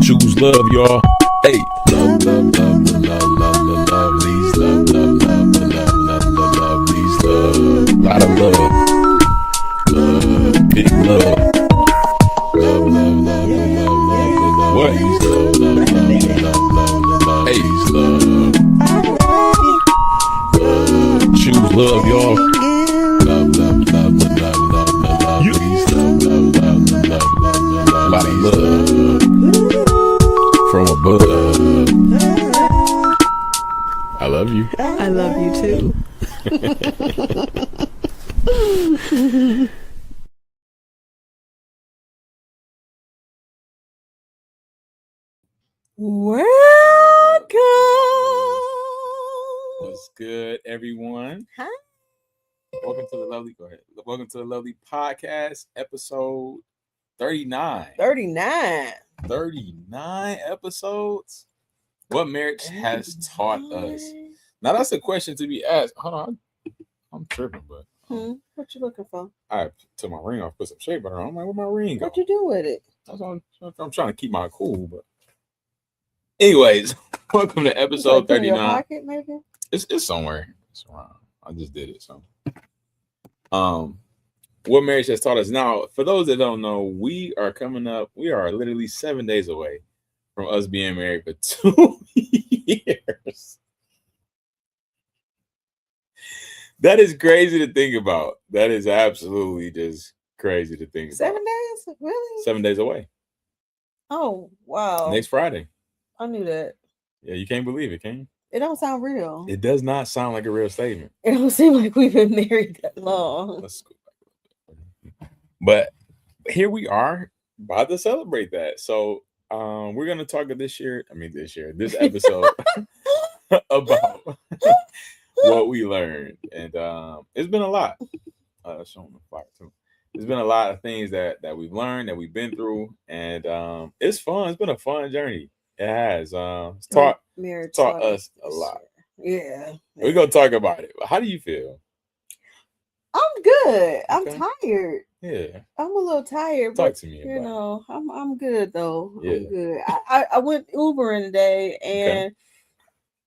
Choose love, y'all. Hey, love, love, love, love, love, love, LuvLees, love, love, love, love, love, love, LuvLees, love. Lot of love, big love, love, love, love, love, love, love, what? Love, love, love, love, love, hey, love. Choose love, y'all. Love, love, love, love, love, love, LuvLees, love, love, love, love, love, love, lot of love. From above. I love you. I love you too. Welcome. What's good, everyone? Hi. Welcome to the LuvLees. Go ahead. Welcome to the LuvLees Podcast, episode 39. 39 episodes. What marriage has taught us? Now that's a question to be asked. Hold on, I'm tripping, but what you looking for? I took my ring off, put some shea butter on. I'm like, where my ring go? What you do with it? I'm trying to keep my cool, but anyways, welcome to episode 39. In your pocket, maybe? It's somewhere. It's around. I just did it. So, what marriage has taught us. Now, for those that don't know, we are literally 7 days away from us being married for 2 years. That is crazy to think about. That is absolutely just crazy to think about. 7 days? Really? 7 days away. Oh, wow. Next Friday. I knew that. Yeah, you can't believe it, can you? It don't sound real. It does not sound like a real statement. It don't seem like we've been married that long. Let's go back a little bit. But here we are about to celebrate that. So we're gonna talk this episode about what we learned. And it's been a lot. Showing the fire too. There's been a lot of things that we've learned, that we've been through, and it's fun. It's been a fun journey. It has. It's taught us a lot. Yeah. We're gonna talk about it. How do you feel? I'm good. I'm tired. Yeah. I'm a little tired. Talk to me. You know, I'm good though. Yeah. I'm good. I went Ubering today, and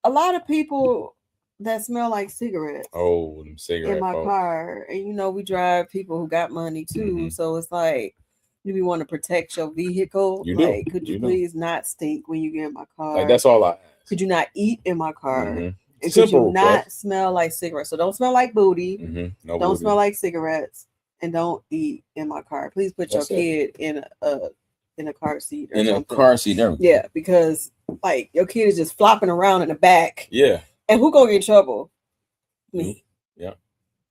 a lot of people that smell like cigarettes. Oh, them cigarettes in my car. And you know, we drive people who got money too. Mm-hmm. So it's like you want to protect your vehicle. Could you please not stink when you get in my car? Like, that's all I ask. Could you not eat in my car? Mm-hmm. And could you not smell like cigarettes? So don't smell like booty. Mm-hmm. Don't smell like cigarettes, and don't eat in my car. Please put your kid in a car seat. Or something. A car seat. Yeah, because like your kid is just flopping around in the back. Yeah. And who gonna get in trouble? Me. Yeah.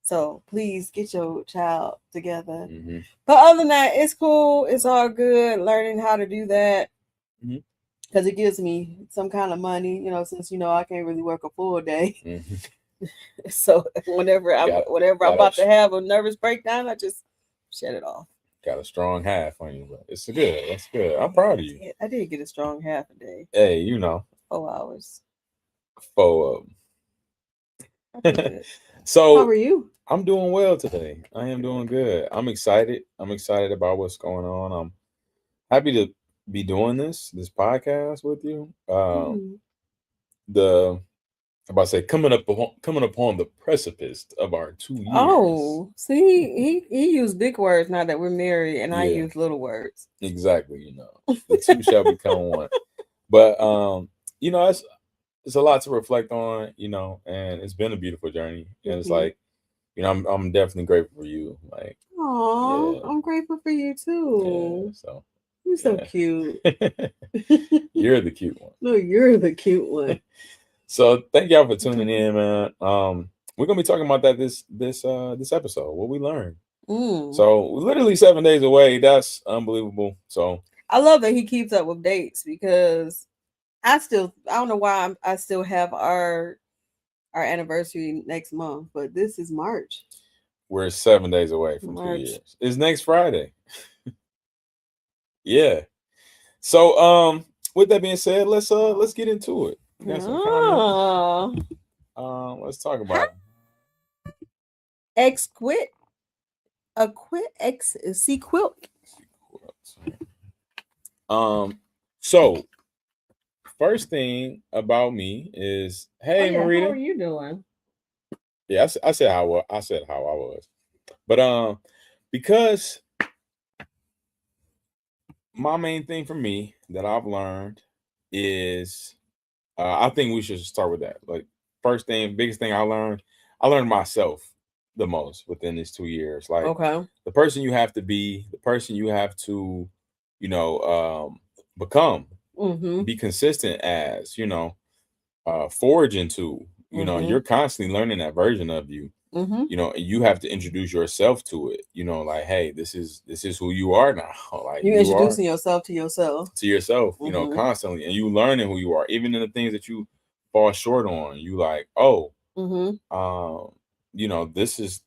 So please get your child together. Mm-hmm. But other than that, it's cool. It's all good. Learning how to do that. Mm-hmm. Because it gives me some kind of money, you know, since, you know, I can't really work a full day. Mm-hmm. So whenever I'm about to have a nervous breakdown, I just shut it off. Got a strong half on you, but it's good. That's good. I'm proud of you. I did get a strong half a day. Hey, you know. 4 hours. 4 of them. So how are you? I'm doing well today. I am doing good. I'm excited. I'm excited about what's going on. I'm happy to be doing this podcast with you. Coming upon the precipice of our 2 years. Oh, see, he used big words now that we're married, and I use little words. Exactly, you know, the two shall become one. But you know, it's a lot to reflect on, you know, and it's been a beautiful journey. And it's like, you know, I'm definitely grateful for you. Like, I'm grateful for you too. Yeah, so you're so cute. You're the cute one. No, you're the cute one. So thank y'all for tuning in, man. We're gonna be talking about that this episode, what we learned. So we're literally 7 days away. That's unbelievable. So I love that he keeps up with dates, because I don't know why I still have our anniversary next month, but this is March. We're 7 days away from March. 2 years. It's next Friday. Yeah. So with that being said, let's get into it. Let's talk about it. Ex quit. A sequel. So first thing about me is, hey, How Marita. are you doing? Yeah, I said how I said how I was, but because my main thing for me that I've learned is, I think we should start with that. Like, first thing, biggest thing I learned myself the most within these 2 years. Like, Okay. the person you have to be, the person you have to, you know, become, be consistent as, forge into. You're constantly learning that version of you. You have to introduce yourself to it. Like, hey, this is who you are now. Like, You're you are introducing yourself to yourself. Constantly, and you learning who you are, even in the things that you fall short on. You like, oh, this is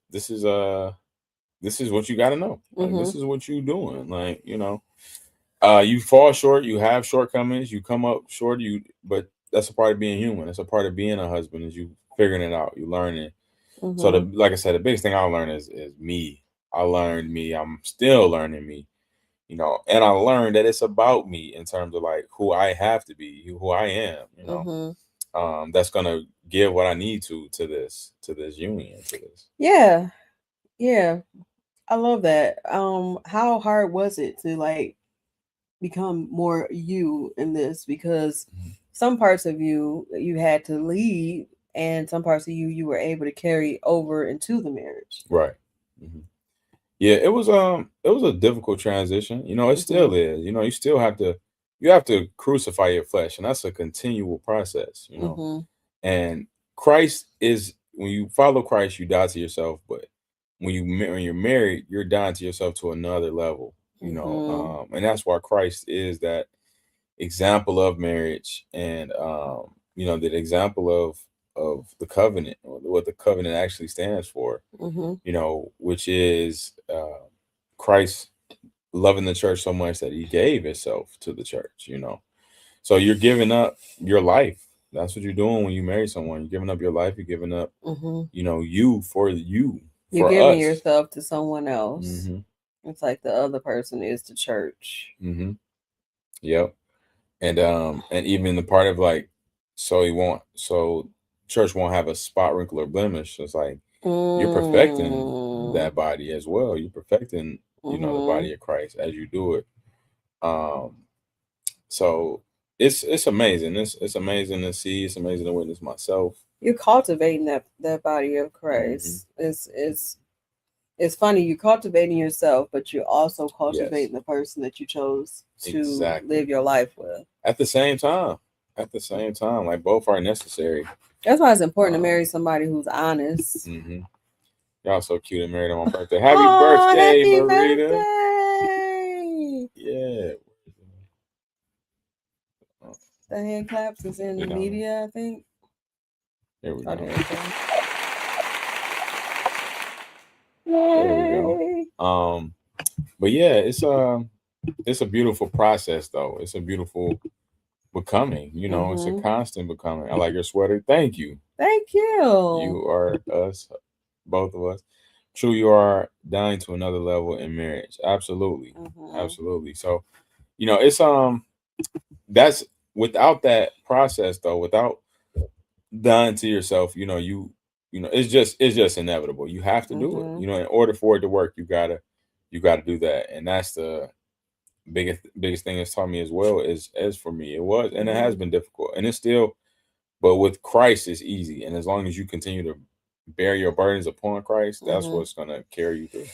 what you got to know. Like, this is what you doing. Like, you fall short, you have shortcomings, you come up short, but that's a part of being human. That's a part of being a husband, is you figuring it out, you learning. So like I said, the biggest thing I learned is me. I learned me. I'm still learning me, and I learned that it's about me in terms of like who I have to be, who I am, that's gonna give what I need to this union, to this. Yeah. Yeah. I love that. How hard was it to like become more you in this? Because some parts of you had to leave, and some parts of you were able to carry over into the marriage. Right. Yeah, it was a difficult transition. It still is. You still have to crucify your flesh, and that's a continual process. And Christ is, when you follow Christ, you die to yourself. But when you're married, you're dying to yourself to another level. And that's why Christ is that example of marriage, and the example of the covenant, or what the covenant actually stands for. Which is Christ loving the church so much that he gave himself to the church. So you're giving up your life. That's what you're doing when you marry someone. You're giving up your life. You're giving up, you for you. You're giving yourself to someone else. It's like the other person is the church. Yep. And even the part of like, so church won't have a spot, wrinkle, or blemish. So it's like, you're perfecting that body as well. You're perfecting, the body of Christ as you do it. So it's amazing. It's amazing to see. It's amazing to witness myself. You're cultivating that body of Christ. It's funny, you're cultivating yourself, but you're also cultivating the person that you chose to live your life with. At the same time, like, both are necessary. That's why it's important to marry somebody who's honest. Y'all so cute and married on my birthday. Happy birthday, happy Marita. Birthday. Yeah. The hand claps is in the media, I think. There we go. There we go. But yeah, it's a beautiful process, though. It's a beautiful becoming. It's a constant becoming. I like your sweater. Thank you. Thank you. You are us, both of us. True, you are dying to another level in marriage. Absolutely. Absolutely. So, it's that's, without that process, though, without dying to yourself, it's just inevitable. You have to do it. In order for it to work, you gotta do that. And that's the biggest thing it's taught me as well, is, as for me, it was, and it has been difficult, and it's still, but with Christ it's easy. And as long as you continue to bear your burdens upon Christ, that's what's gonna carry you through.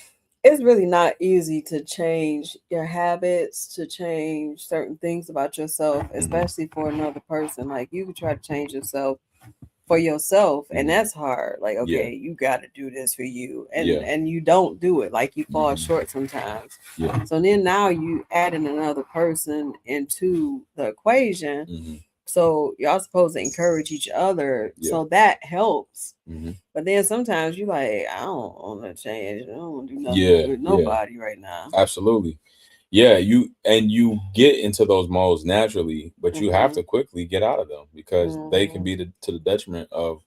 It's really not easy to change your habits, to change certain things about yourself, especially for another person. Like, you can try to change yourself for yourself, and that's hard. Like, okay, you got to do this for you, and you don't do it. Like, you fall short sometimes. So then now you adding another person into the equation. So y'all supposed to encourage each other. So that helps. But then sometimes you like, I don't want to change. I don't want to do nothing with nobody right now. Absolutely. Yeah, you get into those modes naturally, but you have to quickly get out of them, because they can be to the detriment of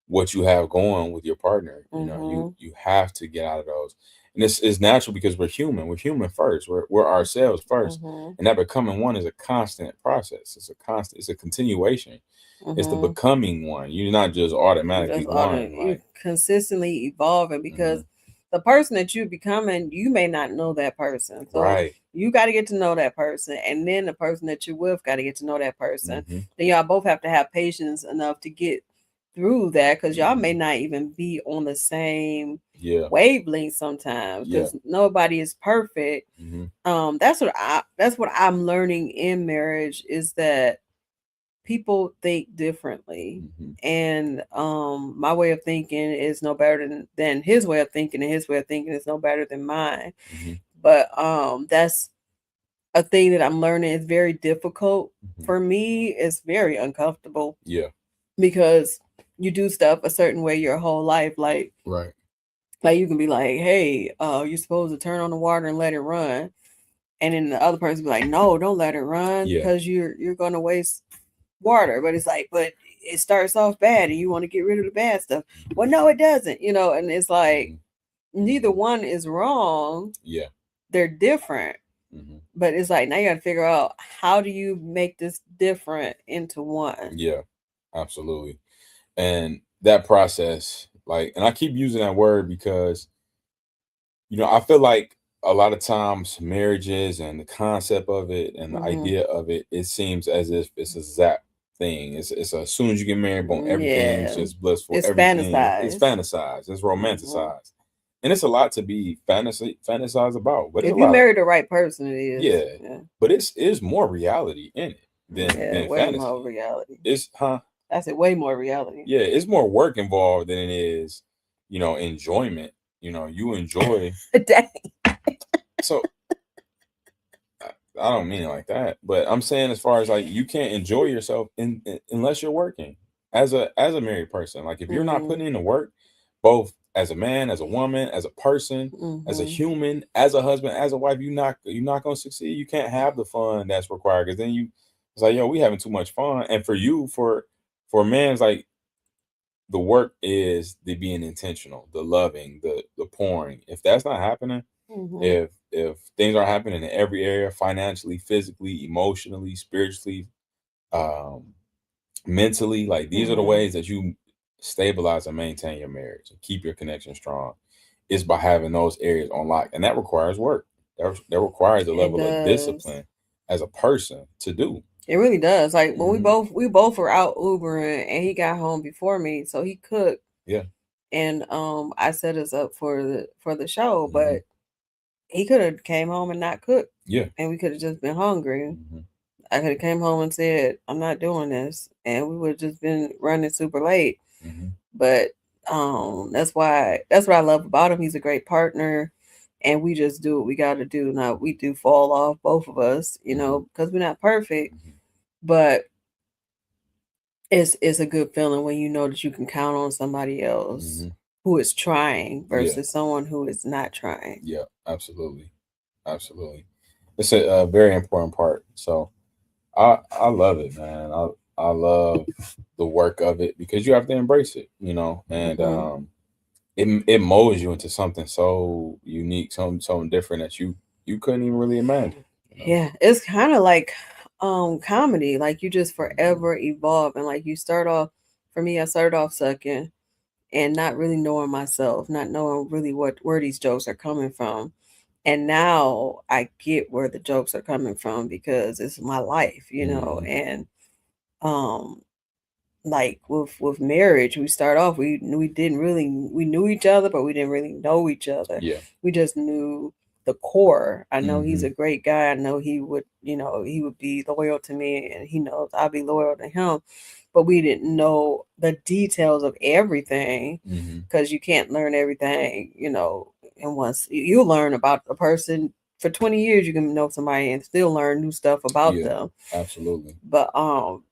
what you have going with your partner. You have to get out of those. And it's natural because we're human. We're human first. We're ourselves first. Mhm. And that becoming one is a constant process. It's a continuation. It's the Mhm. becoming one. You're not just automatically Just on it, one. you Like, consistently evolving because mhm. the person that you're becoming, you may not know that person. So Right. you got to get to know that person, and then the person that you're with got to get to know that person. Hmm. Then y'all both have to have patience enough to get through that because y'all may Hmm. not even be on the same Yeah. wavelength sometimes Yeah. because nobody is perfect. Hmm. That's what I'm learning in marriage is that people think differently, Hmm. and my way of thinking is no better than his way of thinking, and his way of thinking is no better than mine. Hmm. But that's a thing that I'm learning is very difficult Hmm. for me. It's very uncomfortable Yeah. because you do stuff a certain way your whole life, Right. like you can be like, hey, you're supposed to turn on the water and let it run, and then the other person be like, no, don't let it run Yeah. because you're gonna waste water. But it's like, but it starts off bad and you want to get rid of the bad stuff. Well, no, it doesn't, and it's like Hmm. neither one is wrong. Yeah. They're different. Hmm. But it's like now you gotta figure out how do you make this different into one. Yeah. Absolutely. And that process, like, and I keep using that word because, I feel like a lot of times marriages and the concept of it and the Mm-hmm. idea of it, it seems as if it's a zap thing. It's as soon as you get married, boom, everything's Yeah. just blissful. It's Everything it's fantasized. fantasized, it's Mm-hmm. romanticized, and it's a lot to be fantasized about. But it's a If you lot of, marry the right person, it is. yeah, Yeah. but it's more reality in it Yeah, than way more fantasy. reality. It's I said way more reality. Yeah, it's more work involved than it is, enjoyment. You enjoy. Dang. So I don't mean it like that, but I'm saying as far as like you can't enjoy yourself unless you're working as a married person. Like if you're not Mm-hmm. putting in the work, both as a man, as a woman, as a person, as a Mm-hmm. human, as a husband, as a wife, you're not gonna succeed. You can't have the fun that's required because then it's like, yo, we having too much fun. And for you, for a man, it's like the work is the being intentional, the loving, the pouring. If that's not happening, Mm-hmm. if things are happening in every area, financially, physically, emotionally, spiritually, um mentally, like these are the Mm-hmm. ways that you stabilize and maintain your marriage and keep your connection strong, is by having those areas on lock. And that requires work. That requires a It level of does. discipline as a person to do. It really does. Like when we Hmm. both were out Ubering and he got home before me, so he cooked Yeah. and I set us up for the show, Hmm. but he could have came home and not cooked Yeah. and we could have just been hungry. Hmm. I could have came home and said, I'm not doing this and we would have just been running super late. Hmm. But that's what I love about him. He's a great partner and we just do what we gotta do. Now we do fall off, both of us, Hmm. because we're not perfect, Hmm. but it's a good feeling when you know that you can count on somebody else Hmm. who is trying Yeah. versus someone who is not trying. Yeah. Absolutely. Absolutely. It's a very important part. So I love it, man. I love the work of it because you have to embrace it, and Hmm. it molds you into something so unique, something different that you couldn't even really imagine. Yeah, it's kind of like comedy. Like you just Mhm. forever evolve, and like you start off. For me, I started off sucking and not really knowing myself, not knowing really where these jokes are coming from. And now I get where the jokes are coming from because it's my life, Mhm. and um like with marriage, we start off we knew each other, but we didn't really know each other. Yeah. We just knew the core. I know he's Mhm. a great guy. I know he would be loyal to me, and he knows I'll be loyal to him. But we didn't know the details of everything Mhm. because you can't learn everything, and once you learn about a person for 20 years, you can know somebody and still learn new stuff about Yeah. them. Absolutely. But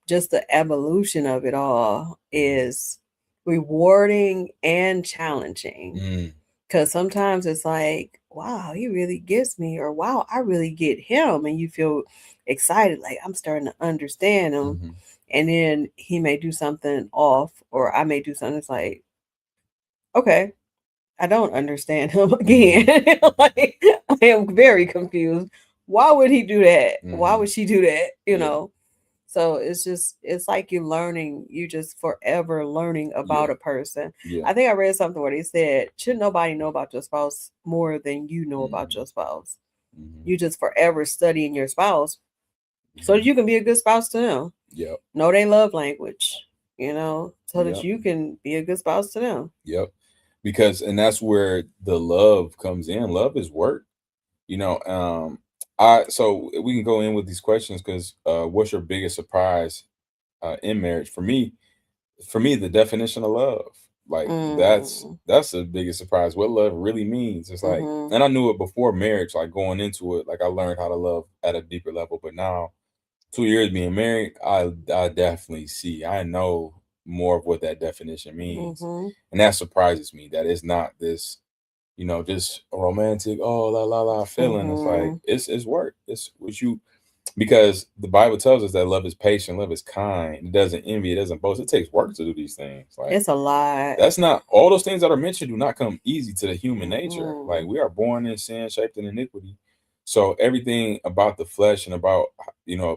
just the evolution of it all Mhm. is rewarding and challenging Mm. because sometimes it's like, wow, he really gets me, or wow, I really get him, and you feel excited like I'm starting to understand him. Mhm. And then he may do something off, or I may do something. It's like, okay, I don't understand him again. Like, I am very confused. Why would he do that? Why would she do that? You know? So it's like you just forever learning about a person. Yeah. I think I read something where they said, should nobody know about your spouse more than you know about your spouse? You just forever studying your spouse so that you can be a good spouse to them. Yep. Know their love language, so that you can be a good spouse to them. Yep. Because and that's where the love comes in. Love is work. So we can go in with these questions because what's your biggest surprise in marriage? For me, the definition of love. Like that's the biggest surprise. What love really means. It's like, and I knew it before marriage, like going into it, like I learned how to love at a deeper level. But now, 2 years being married, I definitely see. I know more of what that definition means, and that surprises me. That it's not this, just a romantic, oh la la la feeling. It's like it's work. It's what you. Because the Bible tells us that love is patient, love is kind, it doesn't envy, it doesn't boast. It takes work to do these things. Like it's a lot. That's not all those things that are mentioned do not come easy to the human nature. Like we are born in sin, shaped in iniquity. So everything about the flesh and about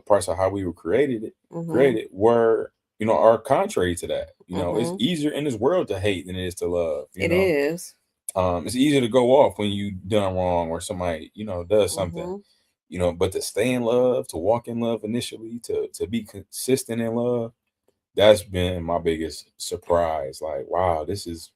parts of how we were created were are contrary to that. It's easier in this world to hate than it is to love. It is. It's easier to go off when you done wrong or somebody does something. But to stay in love, to walk in love initially, to be consistent in love, that's been my biggest surprise. Like, wow, it's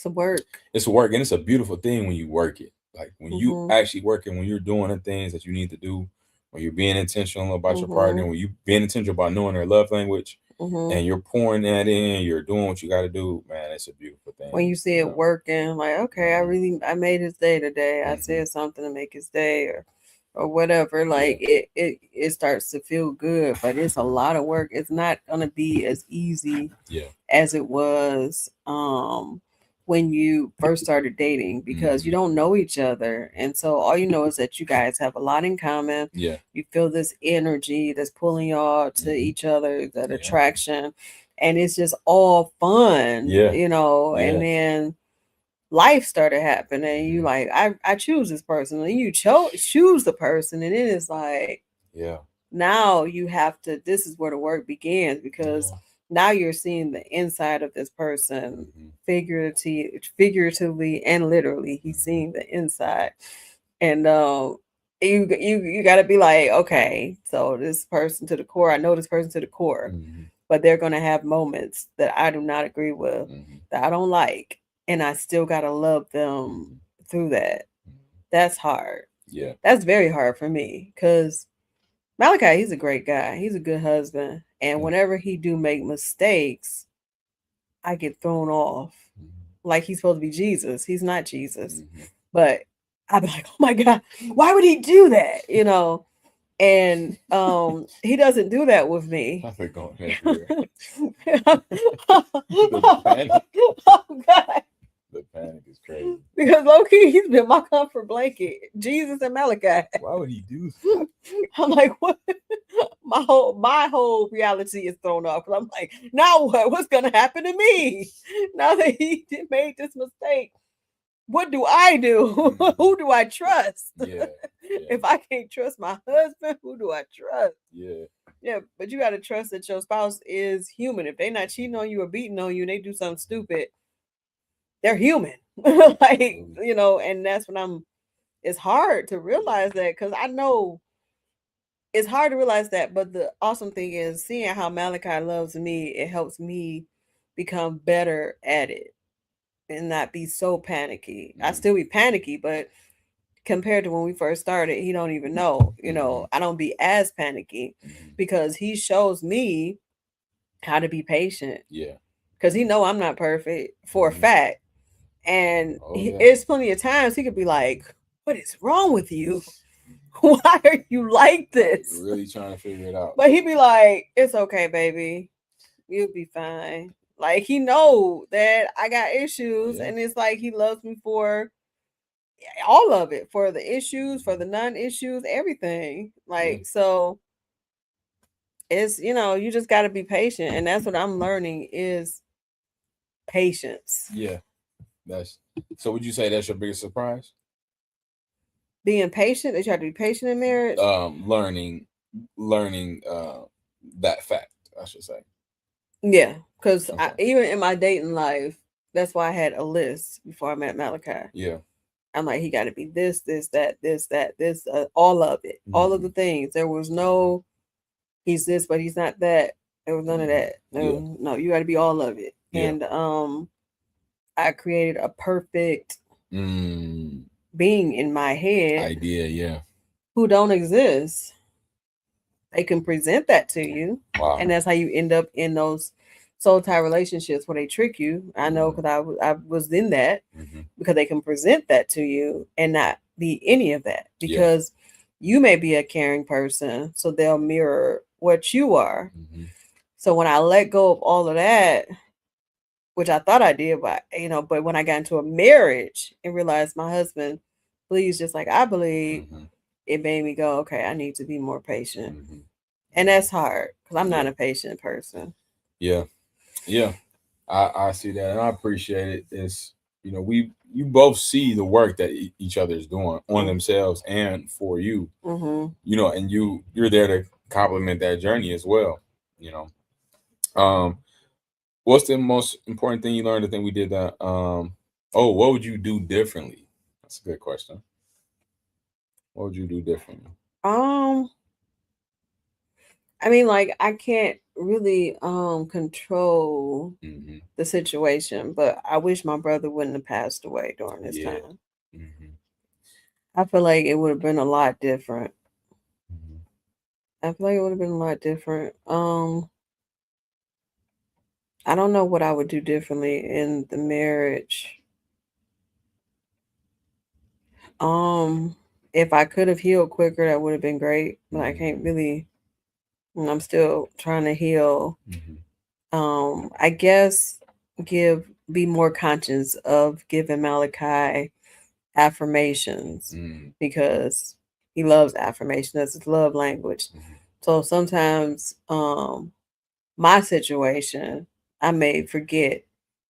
a work. It's a work, and it's a beautiful thing when you work it. Like when you actually work it, when you're doing the things that you need to do, when you're being intentional about your partner, when you being intentional about knowing their love language, and you're pouring that in, you're doing what you got to do, man, it's a beautiful thing. When you see it working, like, okay, I made his day today. I said something to make his day, or whatever, like it starts to feel good, but it's a lot of work. It's not gonna be as easy as it was when you first started dating, because you don't know each other, and so all you know is that you guys have a lot in common. You feel this energy that's pulling y'all to each other, that attraction, and it's just all fun. And then life started happening. You like, I choose this person, and you choose the person, and it is like, now you have to. This is where the work begins, because now you're seeing the inside of this person, figuratively and literally. He's seeing the inside, and you got to be like, okay, so this person to the core. I know this person to the core, but they're gonna have moments that I do not agree with, that I don't like. And I still got to love them through that. That's hard. Yeah. That's very hard for me, because Malachi, he's a great guy. He's a good husband. And whenever he do make mistakes, I get thrown off. Like he's supposed to be Jesus. He's not Jesus. But I'd be like, oh my God, why would he do that? And he doesn't do that with me. I think going everywhere. Oh God. The panic is crazy. Because low-key, he's been my comfort blanket. Jesus and Malachi. Why would he do that? I'm like, what? My whole reality is thrown off. Because I'm like, now what? What's gonna happen to me? Now that he made this mistake, what do I do? Who do I trust? Yeah. If I can't trust my husband, who do I trust? Yeah, but you got to trust that your spouse is human. If they're not cheating on you or beating on you and they do something stupid, they're human. And that's when it's hard to realize that, because I know it's hard to realize that. But the awesome thing is seeing how Malachi loves me, it helps me become better at it and not be so panicky. I still be panicky, but compared to when we first started, he don't even know, I don't be as panicky, because he shows me how to be patient. Yeah. Because he know I'm not perfect for a fact. And it's plenty of times he could be like, what is wrong with you? Why are you like this? Really trying to figure it out. But he'd be like, it's okay, baby. You'll be fine. Like, he know that I got issues, and it's like he loves me for all of it, for the issues, for the non-issues, everything. Like, so it's, you just got to be patient. And that's what I'm learning is patience. Yeah. That's so. Would you say that's your biggest surprise? Being patient, they try to be patient in marriage. Learning, learning that fact, I should say. Yeah, because Okay. even in my dating life, that's why I had a list before I met Malachi. Yeah. I'm like, he got to be this, this, that, this, that, this, all of it, all of the things. There was no, he's this, but he's not that. There was none of that. No, no, you got to be all of it. Yeah. And I created a perfect being in my head. Idea, yeah. Who don't exist. They can present that to you, and that's how you end up in those soul tie relationships where they trick you. I know because I was in that because they can present that to you and not be any of that because you may be a caring person, so they'll mirror what you are. So when I let go of all of that, which I thought I did, but but when I got into a marriage and realized my husband believes just like I believe, it made me go, okay, I need to be more patient. And that's hard because I'm not a patient person. Yeah. I see that, and I appreciate it. It's you both see the work that each other is doing on themselves and for you. And you're there to compliment that journey as well. What's the most important thing you learned? I think we did that. What would you do differently? That's a good question. What would you do differently? I mean, like I can't really control the situation, but I wish my brother wouldn't have passed away during this time. I feel like it would have been a lot different. I feel like it would have been a lot different. I don't know what I would do differently in the marriage. If I could have healed quicker, that would have been great. But I can't really. I'm still trying to heal. I guess be more conscious of giving Malachi affirmations because he loves affirmation. That's his love language. So sometimes my situation, I may forget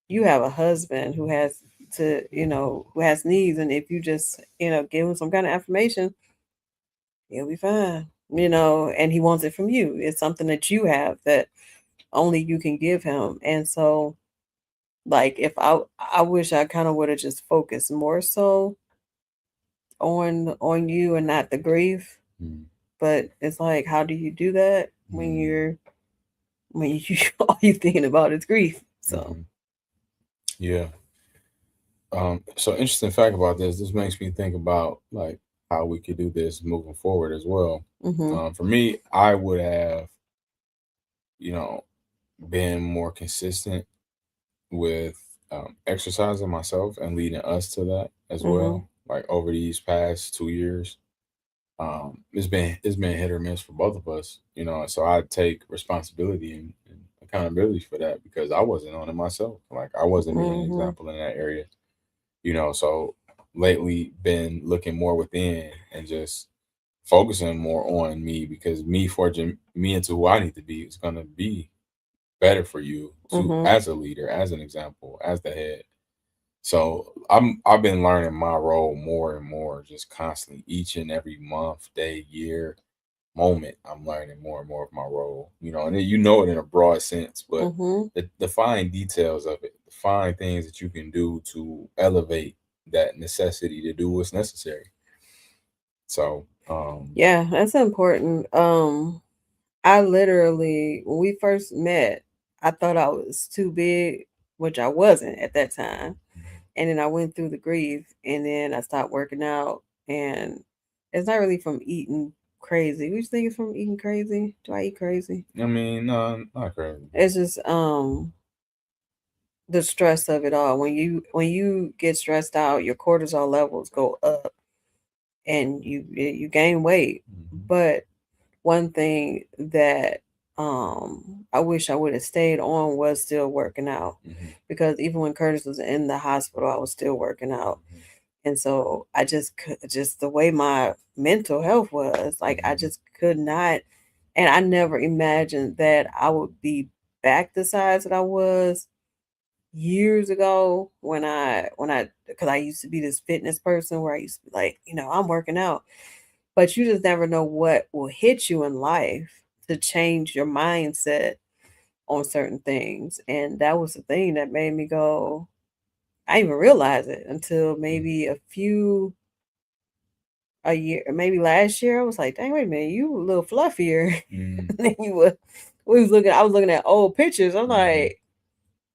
you have a husband who has to, who has needs. And if you just, give him some kind of affirmation, he'll be fine, and he wants it from you. It's something that you have that only you can give him. And so, like, if I wish I kind of would have just focused more so on you and not the grief. But it's like, how do you do that when you all you thinking about is grief? So yeah. So interesting fact about this. This makes me think about like how we could do this moving forward as well. For me, I would have, been more consistent with exercising myself and leading us to that as well. Like over these past 2 years, it's been hit or miss for both of us, So I take responsibility and accountability for that because I wasn't on it myself. Like I wasn't being an example in that area, So lately, been looking more within and just focusing more on me because me forging me into who I need to be is gonna be better for you to as a leader, as an example, as the head. So I've been learning my role more and more, just constantly, each and every month, day, year, moment. I'm learning more and more of my role, and then it in a broad sense, but the fine details of it, the fine things that you can do to elevate that necessity to do what's necessary. So yeah, that's important. I literally, when we first met, I thought I was too big, which I wasn't at that time. And then I went through the grief and then I stopped working out. And it's not really from eating crazy. What you think it's from eating crazy? Do I eat crazy? I mean, no, not crazy. It's just the stress of it all. When you get stressed out, your cortisol levels go up and you gain weight. But one thing that I wish I would have stayed on was still working out because even when Curtis was in the hospital, I was still working out. And so I just the way my mental health was, like I just could not, and I never imagined that I would be back the size that I was years ago when because I used to be this fitness person where I used to be like, I'm working out, but you just never know what will hit you in life to change your mindset on certain things. And that was the thing that made me go, I didn't even realize it until maybe a year, maybe last year. I was like, dang, wait a minute, you a little fluffier than you were. I was looking at old pictures. I'm like,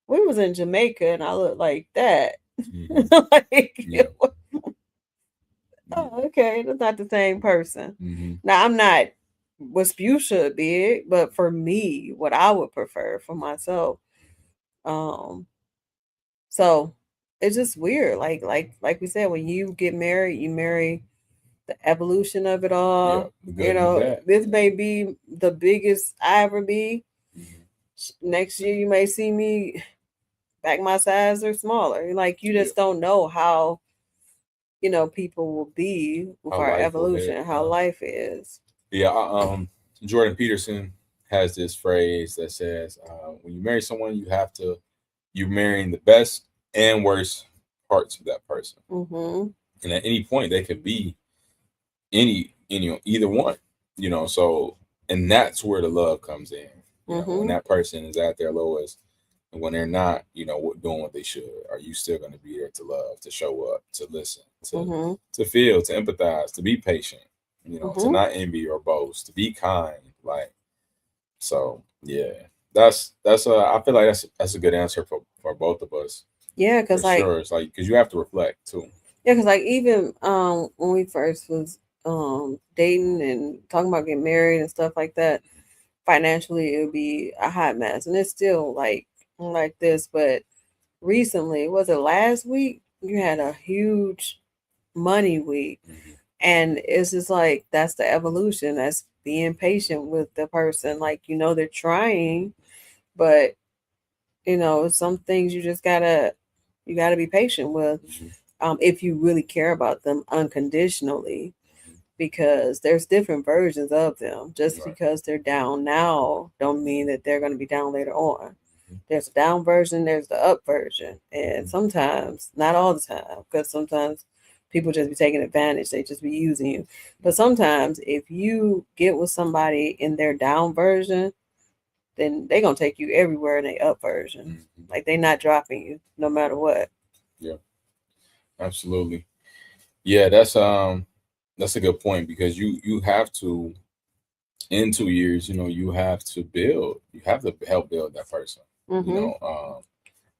we was in Jamaica and I looked like that. Like, Yeah. oh, okay, that's not the same person. Mm-hmm. Now I'm not what Spew should be, but for me, what I would prefer for myself. So it's just weird. Like we said, when you get married, you marry the evolution of it all. Yeah, the good and the bad. This may be the biggest I ever be. Next year you may see me back my size or smaller. Like you just don't know how people will be with How our life evolution, how life is. Yeah, Jordan Peterson has this phrase that says, when you marry someone, you're marrying the best and worst parts of that person. Mm-hmm. And at any point, they could be either one, so, and that's where the love comes in. When that person is at their lowest and when they're not, doing what they should, are you still going to be there to love, to show up, to listen, to feel, to empathize, to be patient, to not envy or boast, to be kind, like, so yeah, that's I feel like that's a good answer for both of us. Yeah, because sure, it's like because you have to reflect too. Yeah, because like even when we first was dating and talking about getting married and stuff like that, financially it would be a hot mess, and it's still like this. But recently, was it last week? You had a huge money week, and it's just like that's the evolution. That's being patient with the person. Like they're trying, but some things you just gotta be patient with. If you really care about them unconditionally, because there's different versions of them. Just because they're down now don't mean that they're going to be down later on. There's a down version, there's the up version. And sometimes, not all the time, because sometimes people just be taking advantage, they just be using you. But sometimes if you get with somebody in their down version, then they're going to take you everywhere in their up version. Like they're not dropping you no matter what. Yeah. Absolutely. Yeah, that's a good point, because you have to, in 2 years, you have to help build that person.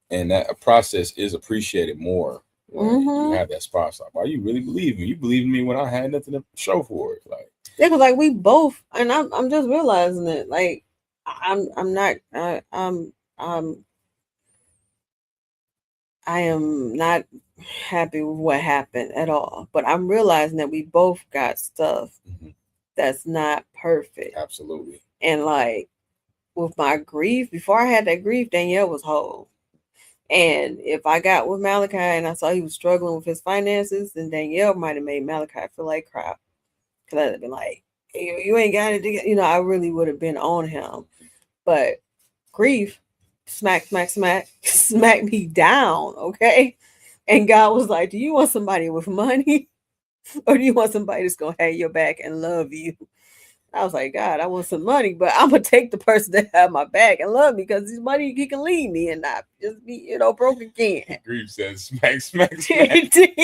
And that process is appreciated more when you have that spot. Like, why you really believe me? You believe in me when I had nothing to show for it. Like, yeah, because like we both, and I'm just realizing it. Like I am not happy with what happened at all. But I'm realizing that we both got stuff that's not perfect. Absolutely. And like with my grief, before I had that grief, Danielle was whole. And if I got with Malachi and I saw he was struggling with his finances, then Danielle might have made Malachi feel like crap. Because I'd have been like, hey, you ain't got it. I really would have been on him. But grief smack me down, okay? And God was like, do you want somebody with money? Or do you want somebody that's going to have your back and love you? I was like, God, I want some money, but I'm going to take the person that have my back and love me, because this money, he can leave me and not just be, broke again. Grief says, smack.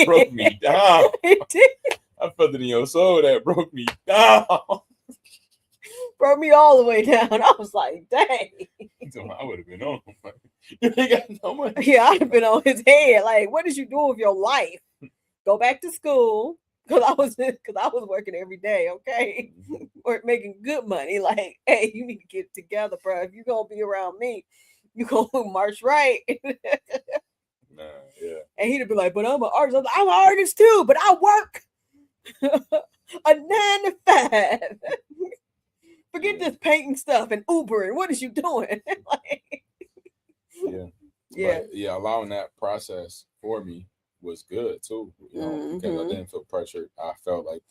Broke me down. It did. I felt it in your soul that broke me down. Broke me all the way down. I was like, dang. I would have been on him. You ain't got no money. Yeah, I'd have been on his head. Like, what did you do with your life? Go back to school. Because I was working every day, okay? Or making good money. Like, hey, you need to get it together, bro. If you're going to be around me, you're going to march right. Nah, yeah. And he'd be like, but I'm an artist. I'm an artist too, but I work a 9 to 5. Forget this painting stuff and Ubering. What is you doing? Yeah. But yeah, allowing that process for me was good too, because I didn't feel pressured. I felt like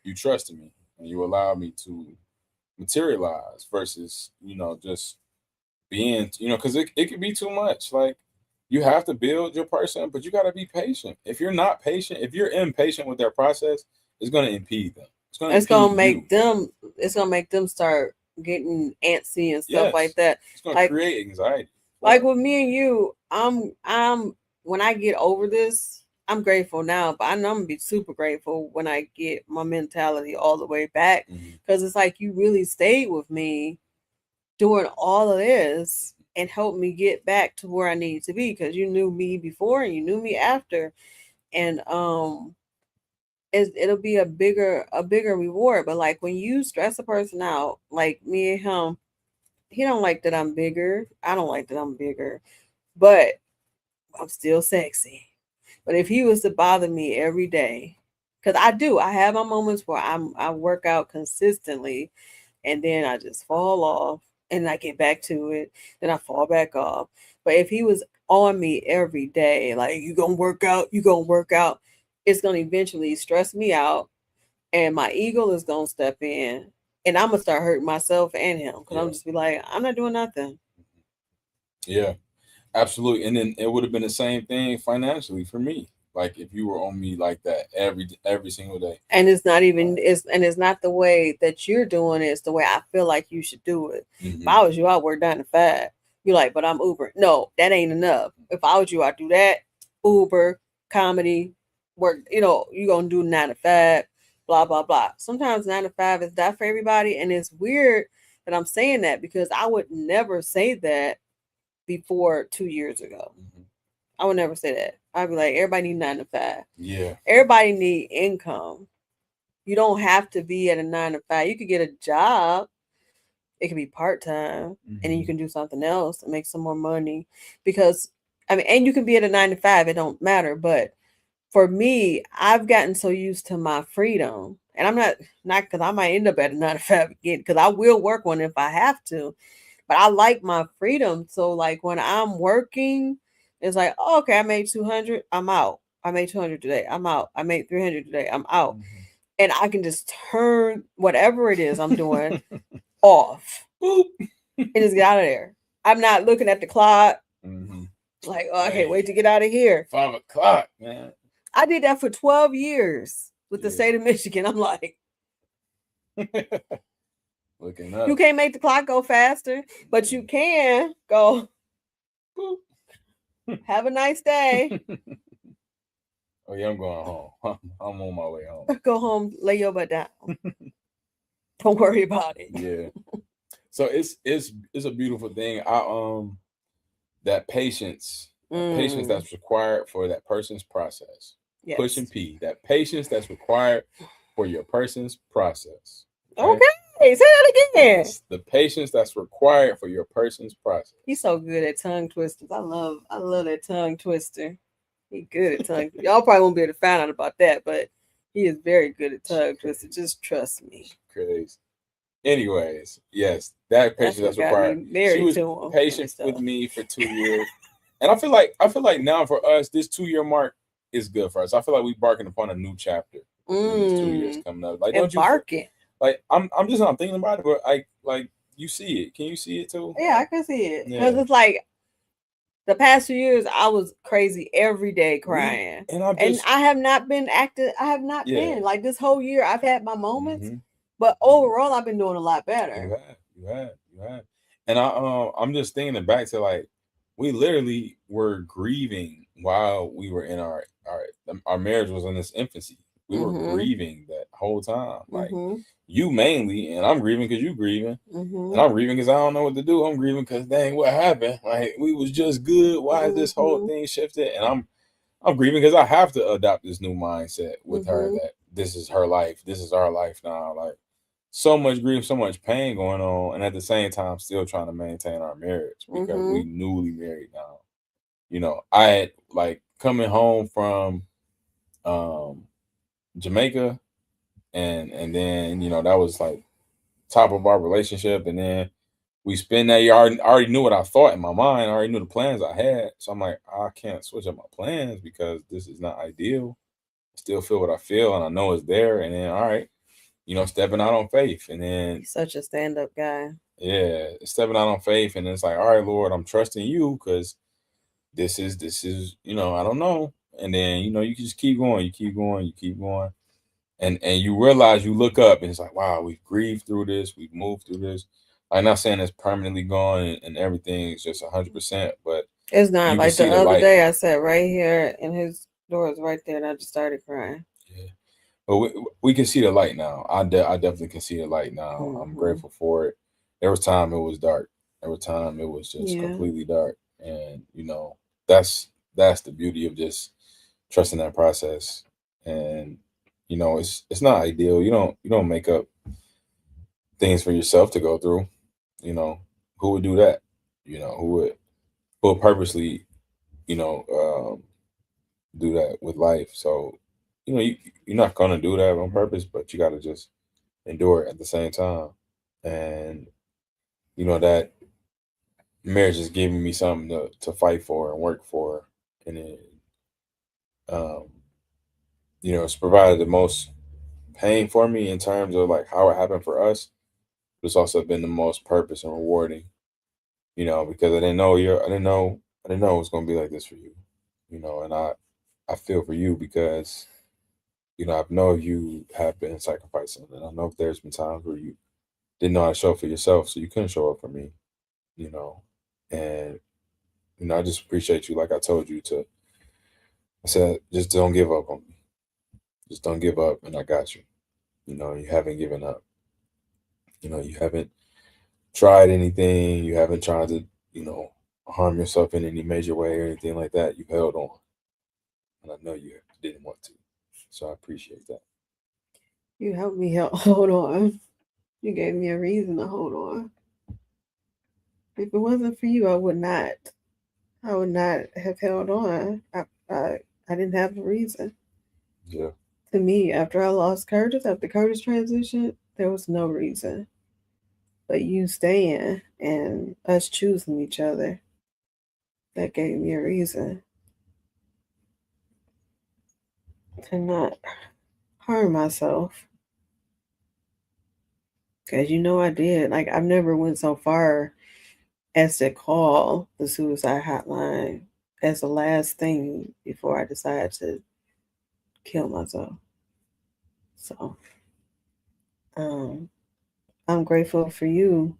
you trusted me and you allowed me to materialize versus, just being, because it could be too much. Like, You have to build your person, but you got to be patient. If you're not patient, if you're impatient with their process, it's going to impede them. It's gonna make them. It's gonna make them start getting antsy and stuff like that. It's gonna create anxiety. Like with me and you, I'm when I get over this, I'm grateful now, but I know I'm gonna be super grateful when I get my mentality all the way back, because it's like you really stayed with me doing all of this and helped me get back to where I need to be, because you knew me before and you knew me after, and it'll be a bigger reward. But like when you stress a person out, like me and him, he don't like that I'm bigger. I don't like that I'm bigger, but I'm still sexy. But if he was to bother me every day, because I have my moments where I work out consistently, and then I just fall off, and I get back to it, then I fall back off. But if he was on me every day, like you gonna work out, it's gonna eventually stress me out, and my ego is gonna step in, and I'm gonna start hurting myself and him, because I'm just be like, I'm not doing nothing. Yeah, absolutely. And then it would have been the same thing financially for me. Like if you were on me like that every single day. And it's not even it's not the way that you're doing it, it's the way I feel like you should do it. If I was you, I'd work 9 to 5. You're like, but I'm Uber. No, that ain't enough. If I was you, I'd do that. Uber, comedy, work, you're gonna do 9 to 5, blah blah blah. Sometimes 9 to 5 is not for everybody, and it's weird that I'm saying that, because I would never say that before 2 years ago. I would never say that. I'd be like, everybody need 9 to 5. Yeah. Everybody need income. You don't have to be at a 9 to 5. You could get a job. It could be part-time, and then you can do something else and make some more money. Because and you can be at a 9 to 5. It don't matter. But for me, I've gotten so used to my freedom, and I'm not because I might end up at a 9 to 5 again, because I will work one if I have to. But I like my freedom. So like when I'm working, it's like, oh, okay, I made 200, I'm out. I made 200 today, I'm out. I made 300 today, I'm out. And I can just turn whatever it is I'm doing off. Boop. And just get out of there. I'm not looking at the clock. Like, oh, I can't wait to get out of here. 5 o'clock, man. I did that for 12 years with the state of Michigan. I'm like, looking up. You can't make the clock go faster, but you can go. Boop. Have a nice day. Oh yeah, I'm going home. I'm on my way home. Go home, lay your butt down. Don't worry about it. Yeah. So it's a beautiful thing. That patience that's required for that person's process. Yes. Push and P. That patience that's required for your person's process. Right? Okay, say that again. It's the patience that's required for your person's process. He's so good at tongue twisters. I love that tongue twister. He's good at tongue. Y'all probably won't be able to find out about that, but he is very good at tongue twister. Just trust me. Crazy. Anyways, yes, that patience that's required. She was patient with me for 2 years, and I feel like now for us, this 2-year mark is good for us. I feel like we're barking upon a new chapter. These 2 years coming up, like don't you barking? Like I'm just not thinking about it, but like you see it. Can you see it too? Yeah, I can see it. Because it's like the past few years, I was crazy every day crying, and I have not been acting. I have not been like this whole year. I've had my moments, but overall, I've been doing a lot better. You have, and I'm just thinking back to like we literally were grieving while we were in our marriage was in its infancy. We were grieving that whole time, like you mainly, and I'm grieving because you grieving, and I'm grieving because I don't know what to do. I'm grieving because dang, what happened? Like we was just good. Why is this whole thing shifted? And I'm grieving because I have to adopt this new mindset with her that this is her life, this is our life now. Like so much grief, so much pain going on, and at the same time, still trying to maintain our marriage because we newly married now. You know, I had like coming home from Jamaica, and then that was like top of our relationship, and then we spend that year. I already knew what I thought in my mind. I already knew the plans I had, so I'm like, I can't switch up my plans because this is not ideal. I still feel what I feel, and I know it's there. And then all right, stepping out on faith, and then such a stand-up guy. Yeah, stepping out on faith, and it's like, all right, Lord, I'm trusting you because this is, you know, I don't know. And then, you know, you can just keep going, you keep going, you keep going. And you realize, you look up and it's like, wow, we've grieved through this, we've moved through this. I'm not saying it's permanently gone and everything is just 100%, but It's not. you can Like see the the other light. day, I sat right here and his door is right there, and I just started crying. Yeah. But we can see the light now. I definitely can see the light now. I'm grateful for it. There was time it was dark. There was time it was just completely dark. And, you know, that's the beauty of just trusting that process. And, you know, it's not ideal. You don't make up things for yourself to go through. You know, who would do that? You know, who would purposely, you know, do that with life. So, you know, you're not gonna do that on purpose, but you gotta just endure it at the same time. And you know, that marriage is giving me something to fight for and work for. And it, um, you know, it's provided the most pain for me in terms of like how it happened for us, but it's also been the most purpose and rewarding, you know, because I didn't know it was gonna be like this for you. You know, and I feel for you because, you know, I know you have been sacrificing, and I know there's been times where you didn't know how to show up for yourself, so you couldn't show up for me, you know. And, you know, I just appreciate you, like I told you to. I said, just don't give up on me. Just don't give up, and I got you. You know, you haven't given up. You know, you haven't tried anything. You haven't tried to, you know, harm yourself in any major way or anything like that. You held on, and I know you didn't want to. So I appreciate that. You helped me hold on. You gave me a reason to hold on. If it wasn't for you, I would not. I would not have held on. I didn't have a reason. Yeah. To me, after I lost Curtis, after Curtis transitioned, there was no reason. But you staying and us choosing each other, that gave me a reason to not harm myself. Because you know I did. Like, I've never went so far as to call the suicide hotline as the last thing before I decided to kill myself. So, I'm grateful for you.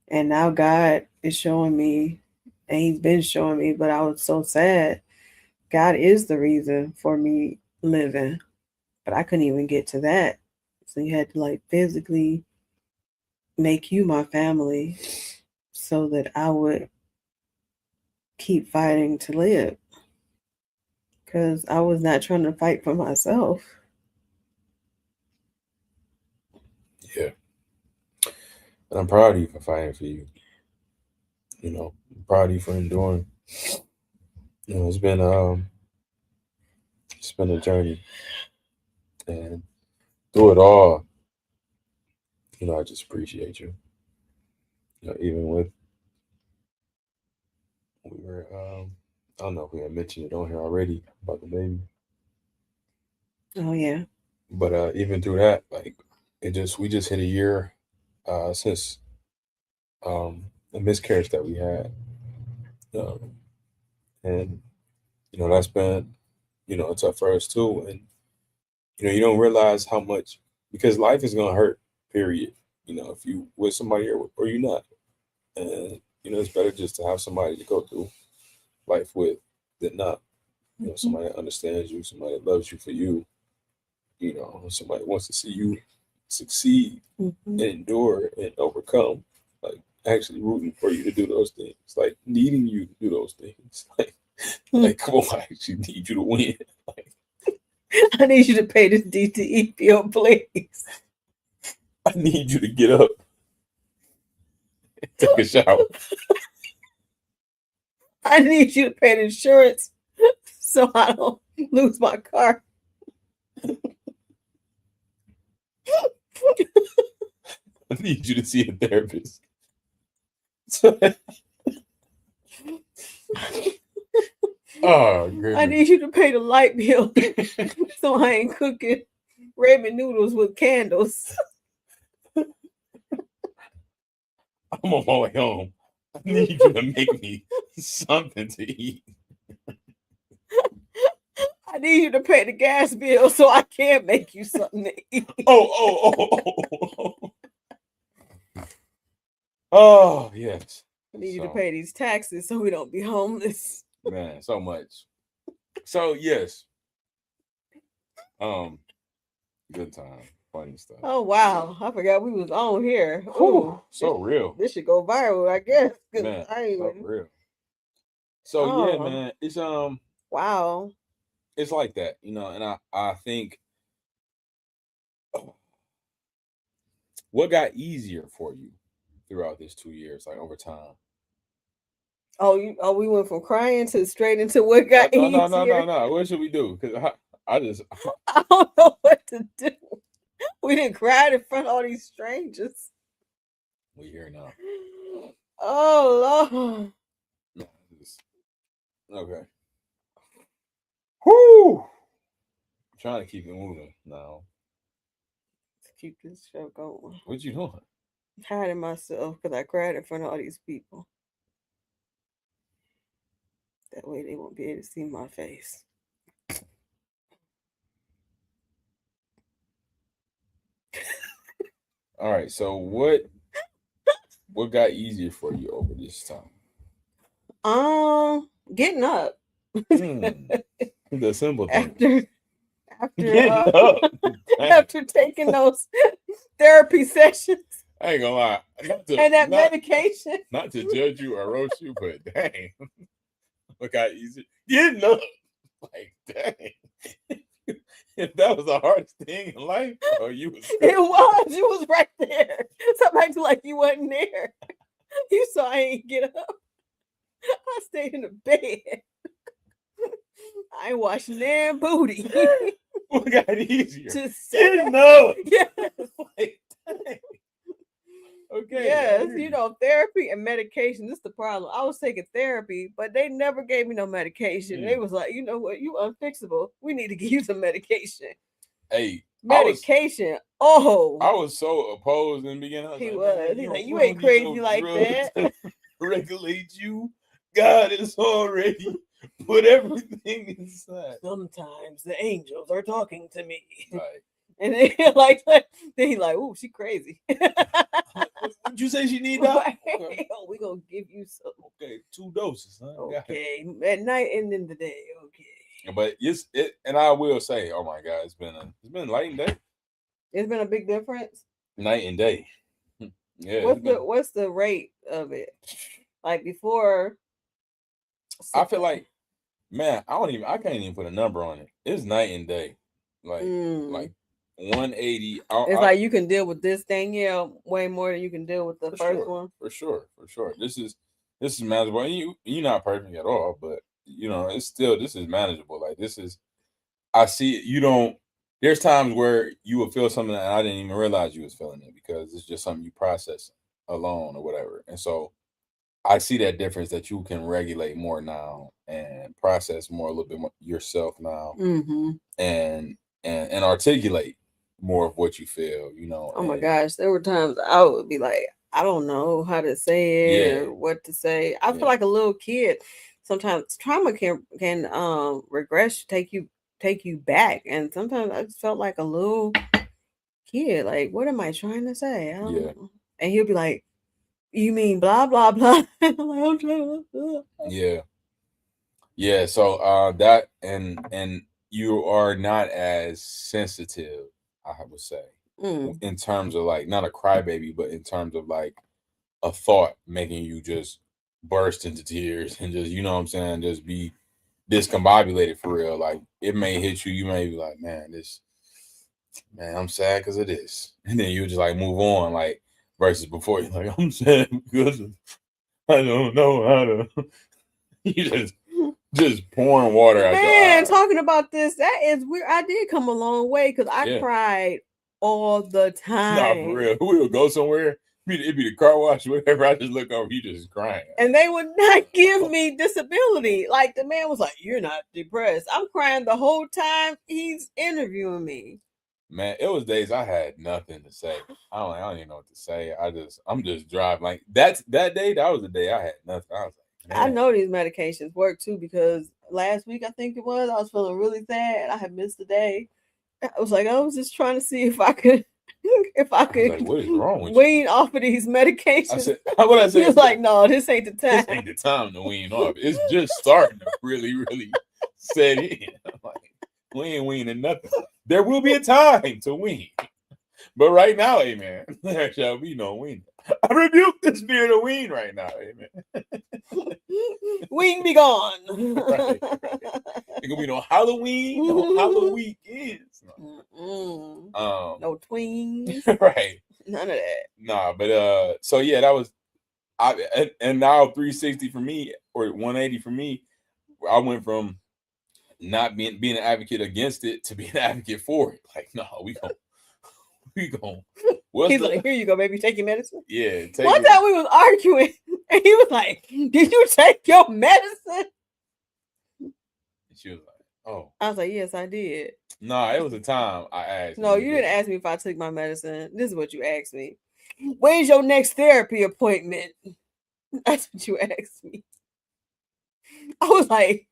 And now God is showing me, and He's been showing me, but I was so sad. God is the reason for me living, but I couldn't even get to that. So He had to like physically make you my family so that I would keep fighting to live. Because I was not trying to fight for myself. Yeah. And I'm proud of you for fighting for you. You know, I'm proud of you for enduring. You know, it's been a journey. And through it all, you know, I just appreciate you. You know, even with we were I don't know if we had mentioned it on here already about the baby. Oh, yeah. But even through that, like we just hit a year since the miscarriage that we had. Um, and you know, that's been, you know, tough for us too. And you know, you don't realize how much, because life is gonna hurt, period. You know, if you with somebody or you're not. And you know, it's better just to have somebody to go through life with than not. You know, somebody that understands you, somebody that loves you for you. You know, somebody wants to see you succeed and endure and overcome. Like actually rooting for you to do those things, like needing you to do those things. Like come on, I actually need you to win. Like, I need you to pay this DTE bill, please. I need you to get up and take a shower. I need you to pay the insurance so I don't lose my car. I need you to see a therapist. Oh, goodness. I need you to pay the light bill so I ain't cooking ramen noodles with candles. I'm on my way home. I need you to make me something to eat. I need you to pay the gas bill so I can make you something to eat. Oh, yes. I need you to pay these taxes so we don't be homeless. Man, so much. So yes. Good time. Funny stuff. Oh wow. I forgot we was on here. Ooh, so real. This should go viral, I guess. Man, so real. So yeah, man. It's wow. It's like that, you know, and I think what got easier for you throughout this 2 years, like over time? We went from crying to straight into what got easier. No. What should we do? Because I don't know what to do. We didn't cry in front of all these strangers. We here now. Oh Lord. Okay. Whoo! I'm trying to keep it moving now. To keep this show going. What you doing? I'm hiding myself because I cried in front of all these people. That way they won't be able to see my face. All right. So what got easier for you over this time? Getting up. The simple thing. After taking those therapy sessions. I ain't gonna lie. Medication. Not to judge you or roast you, but dang. Look how easy. Getting up. Like, dang. If that was the hardest thing in life, you was. It was. You was right there. Something acting like you wasn't there. You saw I ain't get up. I stayed in the bed. I ain't washing damn booty. What got easier? Just getting up. Yes. Like, dang. Okay. Yes, therapy and medication. This is the problem. I was taking therapy, but they never gave me no medication. They was like, you know what, you unfixable. We need to give you some medication. Hey, medication. I was so opposed in the beginning. He was. He's like, you ain't crazy like that. Regulate you. God is already put everything inside. Sometimes the angels are talking to me. Right. And then he's like, "Ooh, she crazy." What'd you say she need that? We gonna give you some. Okay, 2 doses. Huh? Okay, at night and in the day. Okay. But and I will say, oh my God, it's been night and day. It's been a big difference. Night and day. Yeah. What's the rate of it? Like before. I feel like, man, I can't even put a number on it. It's night and day. Like 180. It's like you can deal with this Danielle way more than you can deal with the first one. For sure. This is manageable. And you're not perfect at all, but this is manageable. Like I see it. There's times where you will feel something and I didn't even realize you was feeling it because it's just something you process alone or whatever. And so I see that difference that you can regulate more now and process more a little bit more yourself now, and articulate more of what you feel. Oh my gosh, there were times I would be like, I don't know how to say it or what to say. I feel like a little kid. Sometimes trauma can regress, take you back, and sometimes I just felt like a little kid. Like, what am I trying to say? I don't know. And he'll be like, you mean blah blah blah? I'm like, I'm trying to. Yeah. So that and you are not as sensitive, I would say, in terms of like not a crybaby, but in terms of like a thought making you just burst into tears and just what I'm saying, just be discombobulated for real. Like it may hit you, you may be like, man, I'm sad because of this, and then you just like move on, like. Versus before you're like, I'm sad because I don't know how to. You just pouring water out. Man, talking about this, that is weird. I did come a long way because I cried all the time. Nah, for real. We would go somewhere. It'd be the car wash, whatever. I just look over, you just crying. And they would not give me disability. Like the man was like, "You're not depressed." I'm crying the whole time he's interviewing me. Man, it was days I had nothing to say. I don't even know what to say. I'm just driving. Like that day, that was the day I had nothing. I was like, I know these medications work too, because last week I think it was, I was feeling really sad. I had missed a day. I was like, I was just trying to see if I could Like, what is wrong with wean off of these medications. I said, what I said? He was like, no, this ain't the time. This ain't the time to wean off. It's just starting to really, really set in. I'm like, we ain't weaning nothing. There will be a time to wean. But right now, amen, there shall be no wean. I rebuke the spirit of wean right now, amen. Wean be gone. Right. It gonna be no Halloween, no Halloween kids. No tweens. Right. None of that. Nah, but so yeah, that was and now 360 for me, or 180 for me. I went from not being an advocate against it to being an advocate for it. Like, no, we gon' He's like, here you go, baby, take your medicine. Yeah. One time we was arguing, and he was like, did you take your medicine? And she was like, oh. I was like, yes, I did. Nah, it was a time I asked. No, you didn't ask me if I took my medicine. This is what you asked me. When's your next therapy appointment? That's what you asked me. I was like,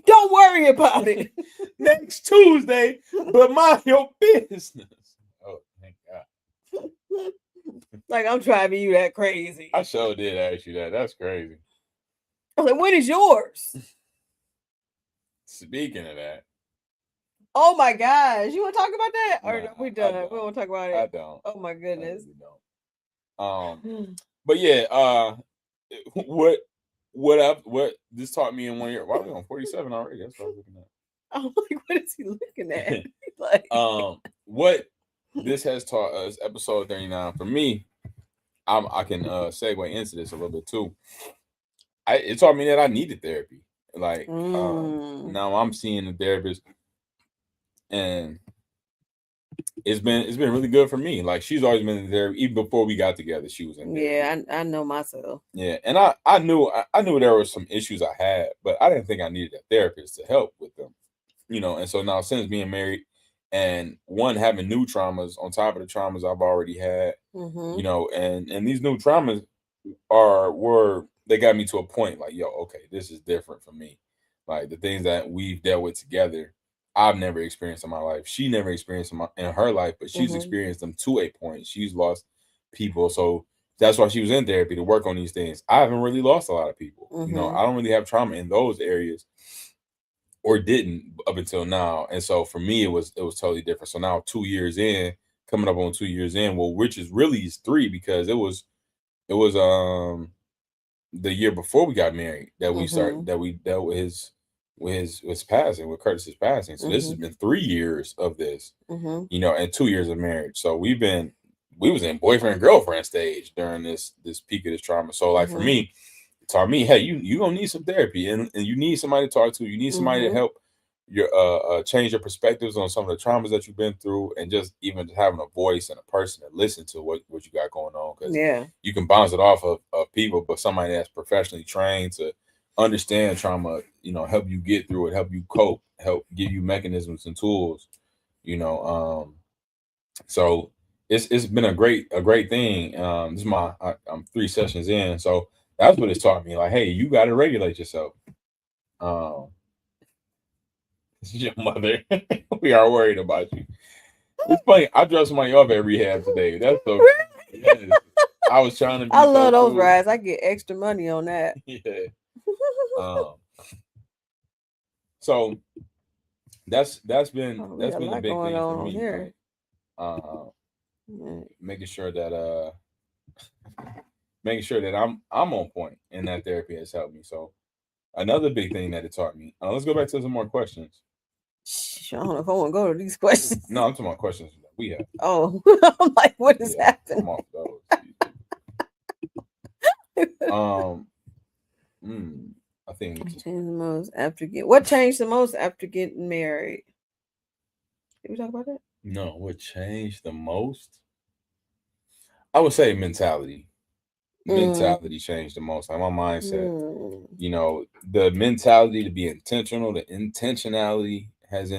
don't worry about it. Next Tuesday, but mind your business. Oh, thank God. Like, I'm driving you that crazy. I sure did ask you that. That's crazy. I was like, when is yours? Speaking of that. Oh my gosh. You want to talk about that? Or Nah, we done? We won't talk about it. I don't. Oh my goodness. I really don't. But yeah, what this taught me in 1 year. Why are we on 47 already? That's what I was looking at. I'm like, what is he looking at? Like, what this has taught us, episode 39, for me, I can segue into this a little bit too. It taught me that I needed therapy. Like, now I'm seeing a therapist, and it's been really good for me. Like, she's always been there. Even before we got together, she was in there. Yeah, I know myself. Yeah, and I knew there were some issues I had, but I didn't think I needed a therapist to help with them. And so now, since being married and having new traumas on top of the traumas I've already had, and these new traumas they got me to a point like, yo, okay, this is different for me. Like, the things that we've dealt with together, I've never experienced in my life. She never experienced in her life, but she's experienced them to a point. She's lost people. So that's why she was in therapy, to work on these things. I haven't really lost a lot of people. I don't really have trauma in those areas, or didn't up until now. And so for me, it was totally different. So now 2 years in, coming up on 2 years in, well, which is really 3, because it was the year before we got married that we started, that we dealt with his passing, with Curtis's passing. So this has been 3 years of this, and 2 years of marriage. So we was in boyfriend and girlfriend stage during this peak of this trauma. So like, for me, it taught me, hey, you gonna need some therapy, and you need somebody to talk to. You need somebody to help your change your perspectives on some of the traumas that you've been through, and just even having a voice and a person to listen to what you got going on. Because you can bounce it off of people, but somebody that's professionally trained to understand trauma, help you get through it, help you cope, help give you mechanisms and tools, so it's been a great thing. This is I'm 3 sessions in, so that's what it's taught me. Like, hey, you got to regulate yourself. Your mother, we are worried about you. It's funny, I dropped somebody off at rehab today. That's so yes. I was trying to be I love those rides. I get extra money on that. Yeah. So that's been a big thing for me. Here. Making sure that I'm on point, and that therapy has helped me. So another big thing that it taught me. Let's go back to some more questions. I don't know if I want to go to these questions. No, I'm talking about questions that we have. Oh, I'm like, what is happening? I'm off those. I think what changed the most after getting married? Did we talk about that? No, what changed the most? I would say mentality. Mentality changed the most. Like, my mindset. The mentality to be intentional, the intentionality has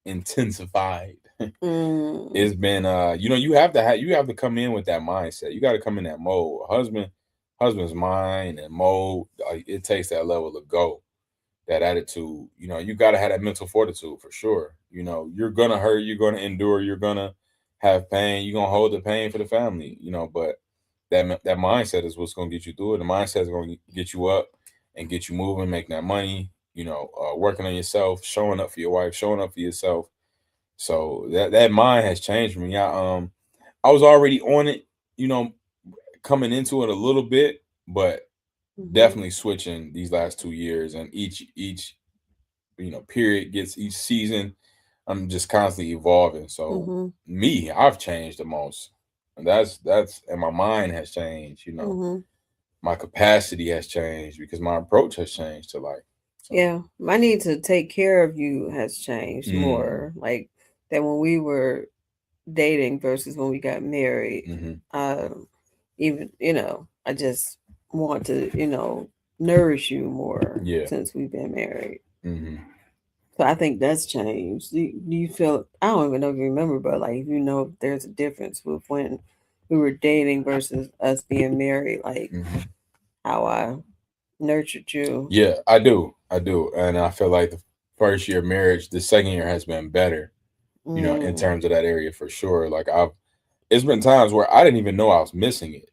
intensified. It's been you have to come in with that mindset. You got to come in that mode. husband's mind and mold, like it takes that level to go, that attitude. You got to have that mental fortitude for sure. You're gonna hurt, you're gonna endure, you're gonna have pain, you're gonna hold the pain for the family. But that mindset is what's gonna get you through it. The mindset is gonna get you up and get you moving, making that money. Working on yourself, showing up for your wife, showing up for yourself. So that mind has changed for me. I was already on it, coming into it a little bit, but definitely switching these last 2 years, and each period gets, each season I'm just constantly evolving. So me, I've changed the most. And that's and my mind has changed, my capacity has changed because my approach has changed to life. So. Yeah, my need to take care of you has changed more. Like than when we were dating versus when we got married. Even I just want to nourish you more since we've been married. So I think that's changed. Do you feel? I don't even know if you remember, but like there's a difference with when we were dating versus us being married. Like how I nurtured you. Yeah, I do, and I feel like the first year of marriage, the second year has been better. In terms of that area for sure. Like it's been times where I didn't even know I was missing it,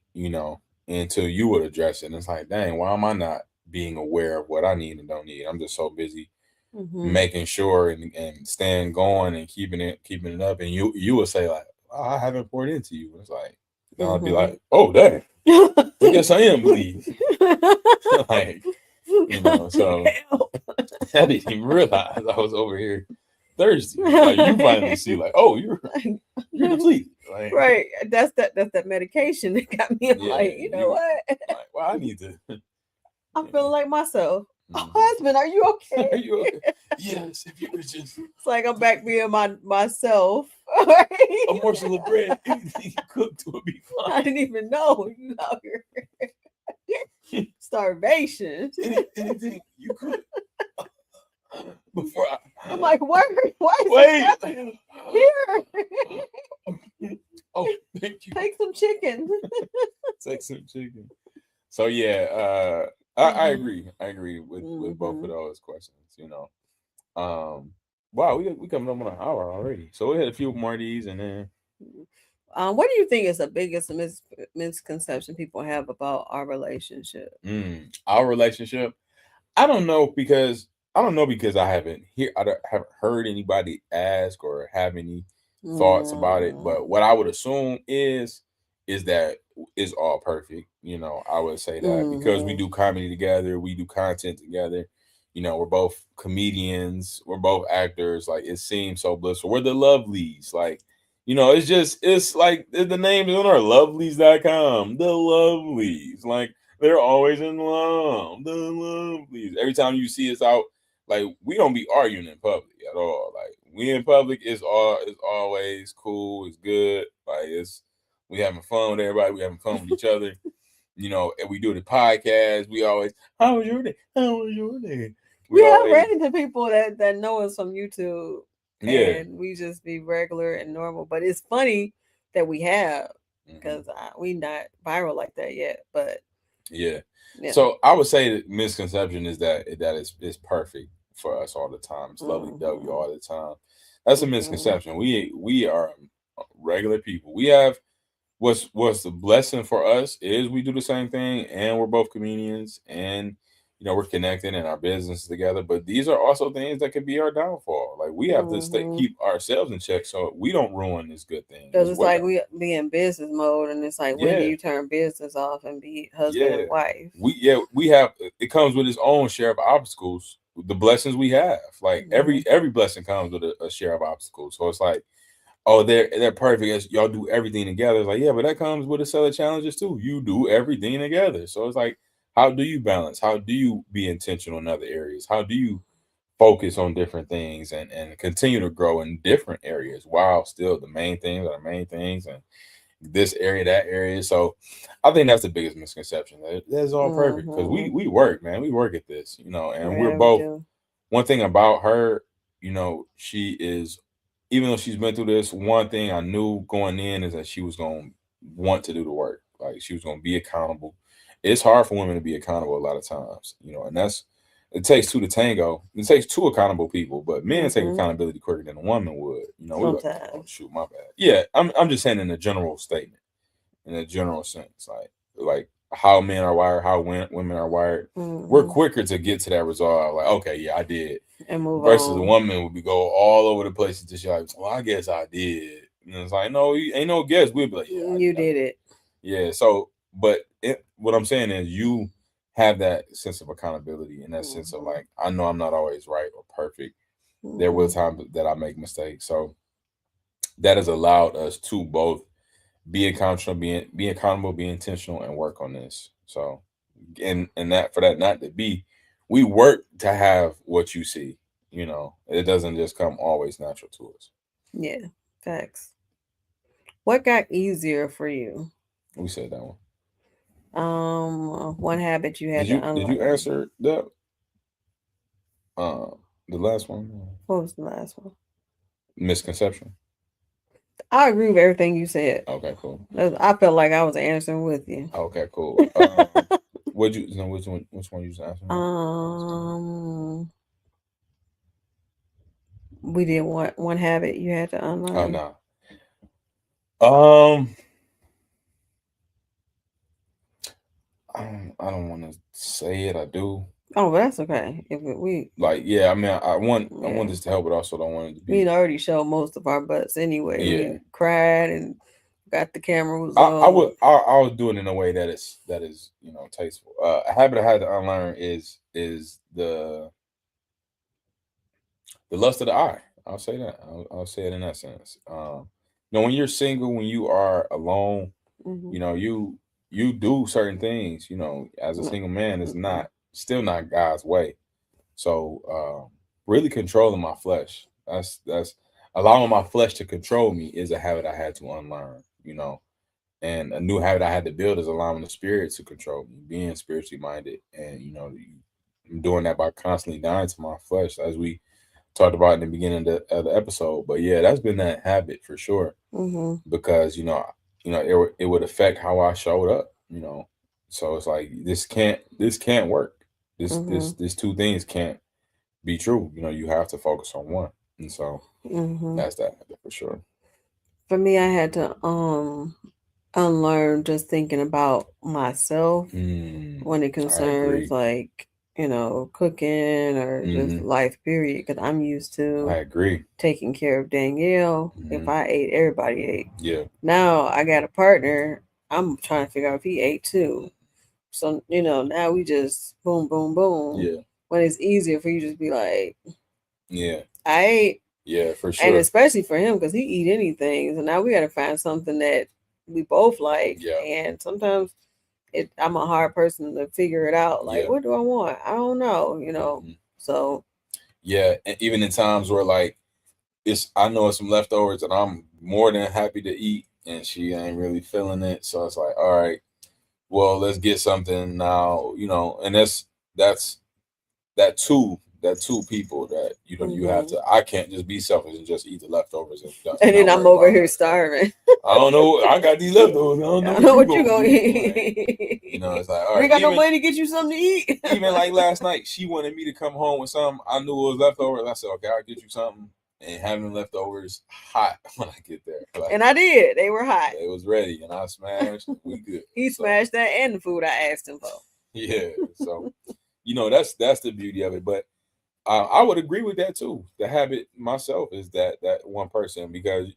until you would address it. And it's like, dang, why am I not being aware of what I need and don't need? I'm just so busy making sure and staying going and keeping it up. And you would say like, oh, I haven't poured into you. It's like, I'll be like, oh dang, I guess I am bleed. Like, so I didn't even realize I was over here thirsty. Like you finally see, like, oh, you're depleted. Like, right. That's that medication that got me like, you know what? Like, well, I need to. I'm feeling like myself. Oh, husband, are you okay? Are you okay? Yes, if you could just. It's like I'm back being myself. A morsel of bread, anything you cooked would be fine. I didn't even know you out here. Starvation. Anything you could. Before I'm like, why is wait here? Oh, thank you. Take some chicken. Take some chicken. So yeah, I agree. I agree with both of those questions. Wow, we coming up on an hour already. So we had a few more of these, and then. What do you think is the biggest misconception people have about our relationship? Our relationship, I don't know because I haven't heard anybody ask or have any thoughts about it. But what I would assume is that it's all perfect. I would say that because we do comedy together, we do content together. We're both comedians, we're both actors. Like it seems so blissful. We're the LuvLees. Like, it's like the name is on our LuvLees.com. The LuvLees. Like they're always in love. The LuvLees. Every time you see us out, like we don't be arguing in public at all. Like we in public is always cool. It's good. Like we having fun with everybody. We having fun with each other. And we do the podcast. We always, how was your day? How was your day? We have ran into people that know us from YouTube. Yeah. And we just be regular and normal. But it's funny that we have because we not viral like that yet. But yeah. So I would say the misconception is that it's perfect for us all the time. It's lovely W all the time. That's a misconception. We are regular people. We have what's the blessing for us is we do the same thing, and we're both comedians, and we're connected in our business together. But these are also things that could be our downfall. Like we have to keep ourselves in check so we don't ruin this good thing. Because it's like we be in business mode, and it's like when do you turn business off and be husband and wife? We have it comes with its own share of obstacles. The blessings we have, like every blessing comes with a share of obstacles. So it's like, oh, they're perfect. Y'all do everything together. It's like, yeah, but that comes with a set of challenges too. You do everything together. So it's like, how do you balance? How do you be intentional in other areas? How do you focus on different things and continue to grow in different areas while still the main things are the main things and this area, that area? So I think that's the biggest misconception. That's all perfect because we work, man. We work at this, and we're both. One thing about her, she is, even though she's been through this, one thing I knew going in is that she was going to want to do the work. Like she was going to be accountable. it's hard for women to be accountable a lot of times, and it takes two to tango. It takes two accountable people, but men take accountability quicker than a woman would. We're like, oh shoot, my bad. Yeah, I'm just saying in a general statement, in a general sense, like how men are wired, how women are wired. We're quicker to get to that resolve. Like, okay, yeah, I did, and move versus on. a woman would be go all over the place and just like, well, I guess I did. And it's like, no, you ain't no guess. We'd be like, yeah, you did it. Yeah. So, but what I'm saying is, you have that sense of accountability and that sense of like, I know I'm not always right or perfect. There will times that I make mistakes. So that has allowed us to both be accountable, be intentional, and work on this. So, and that for that not to be, we work to have what you see. It doesn't just come always natural to us. Yeah, facts. What got easier for you? We said that one. One habit you had to unlearn. Did you answer that? The last one. What was the last one? Misconception. I agree with everything you said. Okay, cool. I felt like I was answering with you. Okay, cool. Which one you was answering? We did one habit you had to unlearn. Oh no. I don't want to say it. I do. Oh, but that's okay. If we I mean, I want this to help, but also don't want it to be. We already showed most of our butts anyway. Yeah. We cried and got the camera. I was doing it in a way that is tasteful. A habit I had to unlearn is the lust of the eye. I'll say that. I'll say it in that sense. When you're single, when you are alone, you do certain things. As a single man, is still not God's way. So really controlling my flesh. That's allowing my flesh to control me is a habit I had to unlearn. And a new habit I had to build is allowing the Spirit to control me, being spiritually minded, and I'm doing that by constantly dying to my flesh, as we talked about in the beginning of the episode. But yeah, that's been that habit for sure, because it would affect how I showed up. So it's like this can't work. This two things can't be true. You have to focus on one, and so that's that for sure. For me, I had to unlearn just thinking about myself when it concerns like cooking or just life period, because I'm used to I agree taking care of Danielle. If I ate, everybody ate. Yeah. Now I got a partner, I'm trying to figure out if he ate too. So now we just boom boom boom. Yeah. When it's easier for you to just be like, yeah, I ate. Yeah, for sure. And especially for him, because he eat anything. So now we got to find something that we both like. Yeah. And sometimes I'm a hard person to figure it out. Like, what do I want? I don't know, So. Yeah. And even in times where like I know it's some leftovers and I'm more than happy to eat, and she ain't really feeling it. So it's like, all right, well, let's get something now, and that's that two people that you have to. I can't just be selfish and just eat the leftovers and then I'm over here starving. I don't know. I got these leftovers. I don't know what you gonna eat. It's like, all right, we got no money to get you something to eat. Even like last night, she wanted me to come home with something. I knew it was leftovers. I said, okay, I'll get you something. And having leftovers hot when I get there. Like, and I did. They were hot. It was ready, and I smashed. We good. He smashed that and the food I asked him for. Yeah. So, that's the beauty of it. But I would agree with that too. The habit myself is that one person, because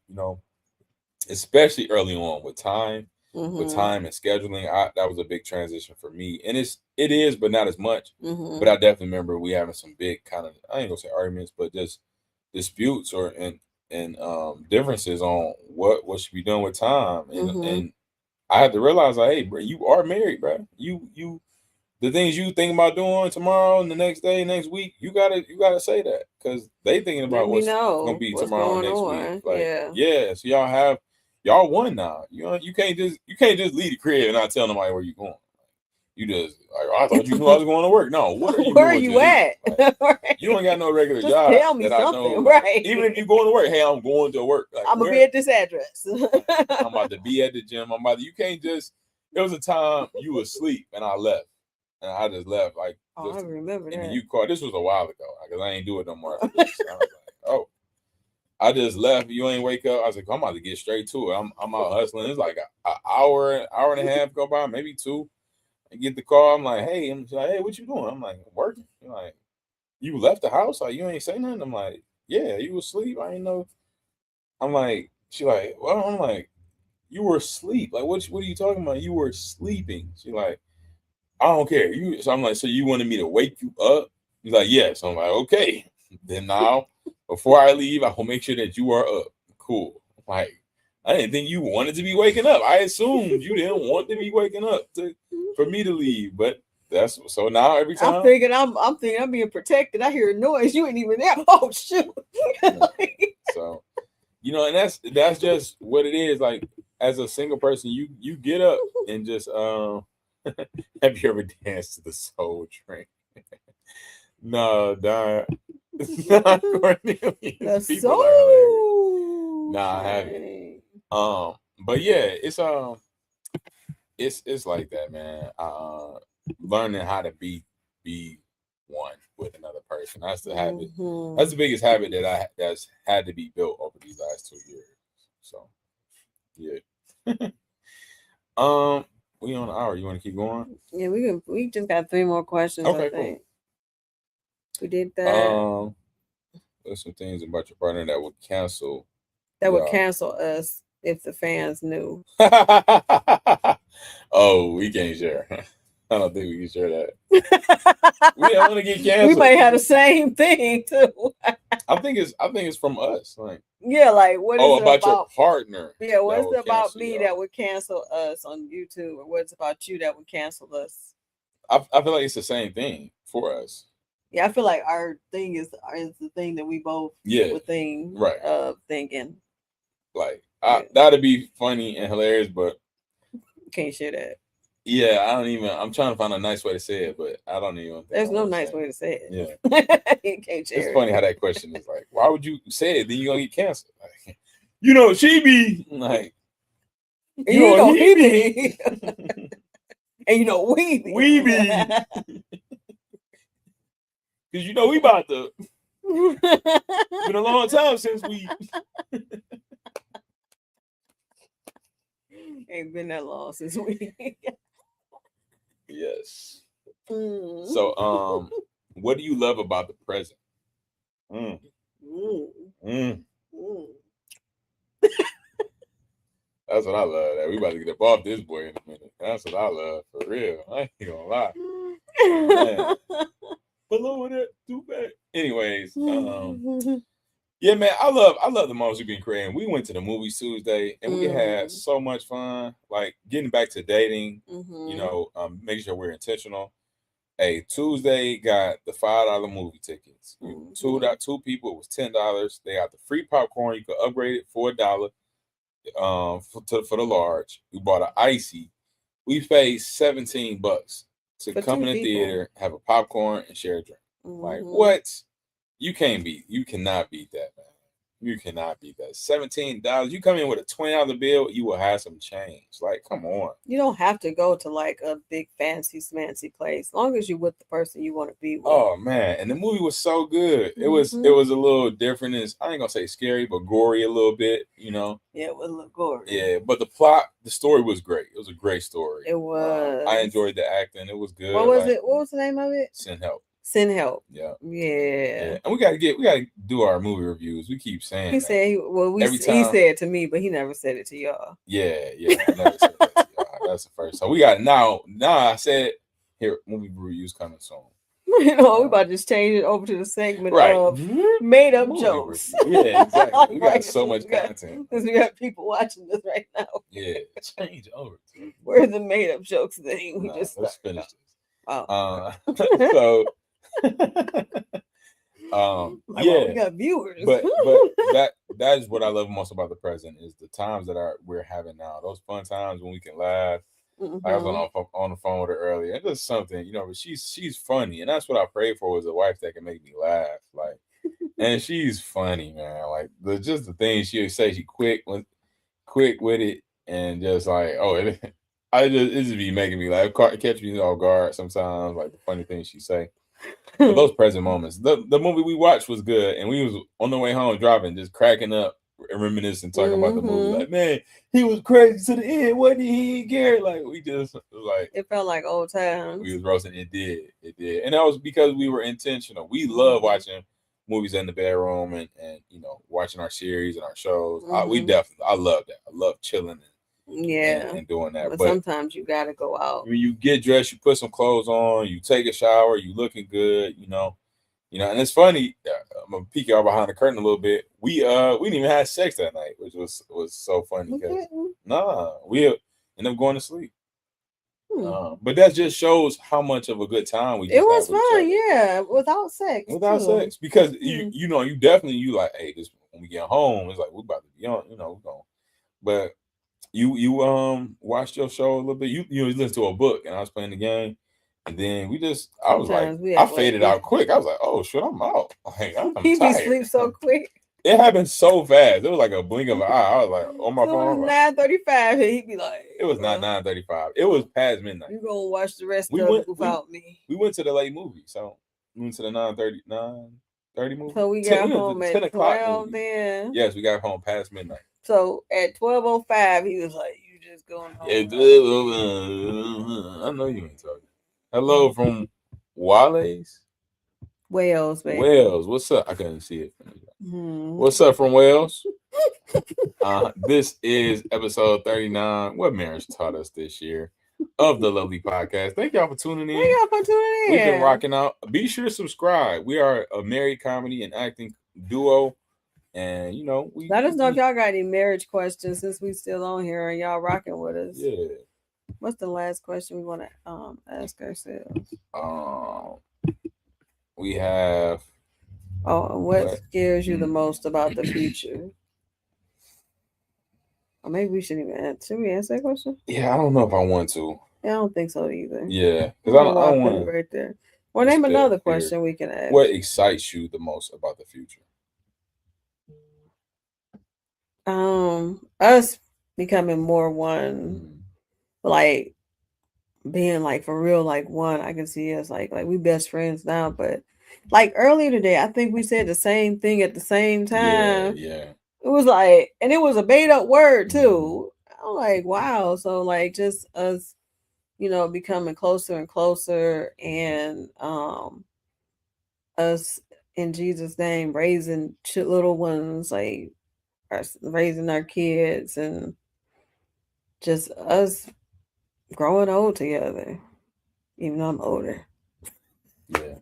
especially early on with time and scheduling, that was a big transition for me. And it is, but not as much. But I definitely remember we having some big kind of, I ain't gonna say arguments, but just disputes and differences on what should be done with time. And I had to realize, like, hey, bro, you are married, bro. You the things you think about doing tomorrow and the next day, next week, you gotta say that, because they thinking about what's gonna be tomorrow, next week. Like, yeah. So y'all won now. You can't just leave the crib and not tell nobody where you going. You just like, I thought you knew I was going to work. No, where are you at? Like, you ain't got no regular just job. Tell me that something, I know. right? Even if you're going to work, hey, I'm going to work. Like, I'm gonna be at this address. I'm about to be at the gym. You can't just It was a time you were asleep and I left. And I just left. Like, Oh, I remember that. And you called. This was a while ago because I ain't do it no more after this. So I was like, oh. I just left. You ain't wake up. I was like, I'm about to get straight to it. I'm out hustling. It's like an hour and a half go by, maybe 2. I get the call. I'm like, hey. I'm like, hey, what you doing? I'm like, working. You're like, you left the house? Like, you ain't say nothing? I'm like, yeah, you was asleep. I ain't know. I'm like, she like, well, I'm like, you were asleep. Like, what are you talking about? You were sleeping. She like, I don't care. So I'm like, so you wanted me to wake you up? He's like, yes. I'm like, okay. Then now, before I leave, I will make sure that you are up. Cool. Like, I didn't think you wanted to be waking up. I assumed you didn't want to be waking up for me to leave. But that's so now every time I'm thinking I'm being protected. I hear a noise. You ain't even there. Oh shoot. So, and that's just what it is. Like, as a single person, you get up and just have you ever danced to the Soul Train? No, Don. Cornelius. The Soul. Nah, I haven't. But yeah, it's like that, man. Learning how to be one with another person. That's the habit. Mm-hmm. That's the biggest habit that's had to be built over these last 2 years. So, yeah. We on an hour. You want to keep going? Yeah, we just got 3 more questions. Okay, I think. Cool. We did that. There's some things about your partner that would cancel. That would cancel us if the fans knew. Oh, we can't share. I don't think we can share that. We don't want to get canceled. We might have the same thing too. I think it's from us. Like, yeah, like what is it about your partner? Yeah, what's it about me that would cancel us on YouTube, or what's about you that would cancel us? I feel like it's the same thing for us. Yeah, I feel like our thing is the thing that we both would think of thinking. Like, that'd be funny and hilarious, but can't share that. Yeah, I'm trying to find a nice way to say it, but I don't even. There's no nice way to say it. Yeah. You can't share it's funny how that question is like, why would you say it? Then you're going to get canceled. Like, she be like, he be. And we be. We be. Because we about to. It's been a long time since we. Ain't been that long since we. Yes. So, what do you love about the present? That's what I love. That we about to get up off this boy in a minute. That's what I love, for real. I ain't gonna lie. Below that, too bad. Anyways, yeah, man, I love the moments we've been creating. We went to the movies Tuesday, and we had so much fun. Like, getting back to dating, making sure we're intentional. Hey, Tuesday got the $5 movie tickets. Two people, it was $10. They got the free popcorn. You could upgrade it for $1 for the large. We bought an icy. We paid $17 to come in the theater, have a popcorn, and share a drink. Like, what? You cannot beat that, man. You cannot beat that. $17. You come in with a $20 bill, you will have some change. Like, come on. You don't have to go to like a big fancy smancy place, as long as you're with the person you want to be with. Oh man, and the movie was so good. It was a little different. I ain't gonna say scary, but gory a little bit. Yeah, it was a little gory. Yeah, but the story was great. It was a great story. It was. I enjoyed the acting. It was good. What was it? What was the name of it? Send Help. Send Help. Yeah. And we gotta do our movie reviews. We keep saying he said he said to me, but he never said it to y'all. Yeah. I never said that to y'all. That's the first. So we got now I said here, movie reviews coming soon. We about to just change it over to the segment of made up jokes. Yeah, exactly. We got so much content. Because we got people watching this right now. Yeah, change over. We're the made up jokes thing. Let's finish this. Oh. So we got viewers. but that is what I love most about the present is the times that we're having now. Those fun times when we can laugh. I was on the phone with her earlier. It's just something, but she's funny, and that's what I pray for, is a wife that can make me laugh. Like, and she's funny, man. Like, just the things she'll say, she quick with it, and just like, it just be making me like catch me off guard sometimes, like the funny things she say. But those present moments. The movie we watched was good, and we was on the way home driving, just cracking up and reminiscing, talking about the movie. Like, man, he was crazy to the end, wasn't he? He ain't cared. Like, we just like it felt like old times. We was roasting. It did, and that was because we were intentional. We love watching movies in the bedroom and watching our series and our shows. I love that. I love chilling and doing that. But sometimes you gotta go out. When you get dressed, you put some clothes on, you take a shower, you looking good, and it's funny. I'm gonna peek out behind the curtain a little bit. We didn't even have sex that night, which was so funny because we ended up going to sleep. But that just shows how much of a good time we just it was fun, without sex. Sex, because you definitely like, hey, this when we get home, it's like we're about to be on, we're going. But you watched your show a little bit. You listened to a book, and I was playing the game, and then I faded out quick. I was like, oh shit, I'm out. Like, I'm he tired. Be sleep so quick. It happened so fast. It was like a blink of an eye. I was like, on my phone. 9:35. He'd be like, it was not 9:35. It was past midnight. You gonna watch the rest of it without me? We went to the late movie, so we went to the 9:30 movie. So we got home at 10 o'clock. Then yes, we got home past midnight. So at 12:05, he was like, "You just going home?" I know you ain't talking. Hello from Wales. Wales, baby. Wales, what's up? I couldn't see it. What's up from Wales? This is episode 39. What marriage taught us this year of the LuvLees Podcast. Thank y'all for tuning in. We've been rocking out. Be sure to subscribe. We are a married comedy and acting duo. And let us know if y'all got any marriage questions since we still on here and y'all rocking with us. Yeah. What's the last question we want to ask ourselves? We have. What scares you the most about the future? Or maybe we shouldn't even answer. Should we answer that question? Yeah, I don't know if I want to. Yeah, I don't think so either. Yeah, because I don't want to right there. Well, name another question we can ask. What excites you the most about the future? Us becoming more one, like being like for real, like one. I can see us like we best friends now, but like earlier today, I think we said the same thing at the same time. Yeah. It was like, and it was a made up word too. I'm like, wow. So like just us, becoming closer and closer, and us in Jesus' name raising little ones, like raising our kids, and just us growing old together. Even though I'm older. Yeah.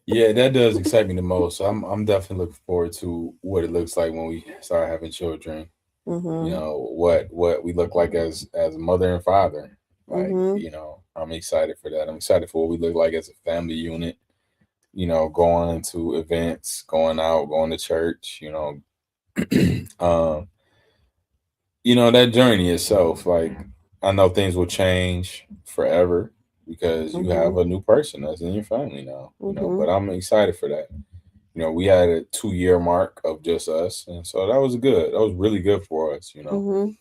Yeah, that does excite me the most. So I'm definitely looking forward to what it looks like when we start having children. What we look like as a mother and father. Like, I'm excited for that. I'm excited for what we look like as a family unit. Going to events, going out, going to church. That journey itself. Like, I know things will change forever, because you have a new person that's in your family now, but I'm excited for that. We had a 2-year mark of just us, and so that was good. That was really good for us, and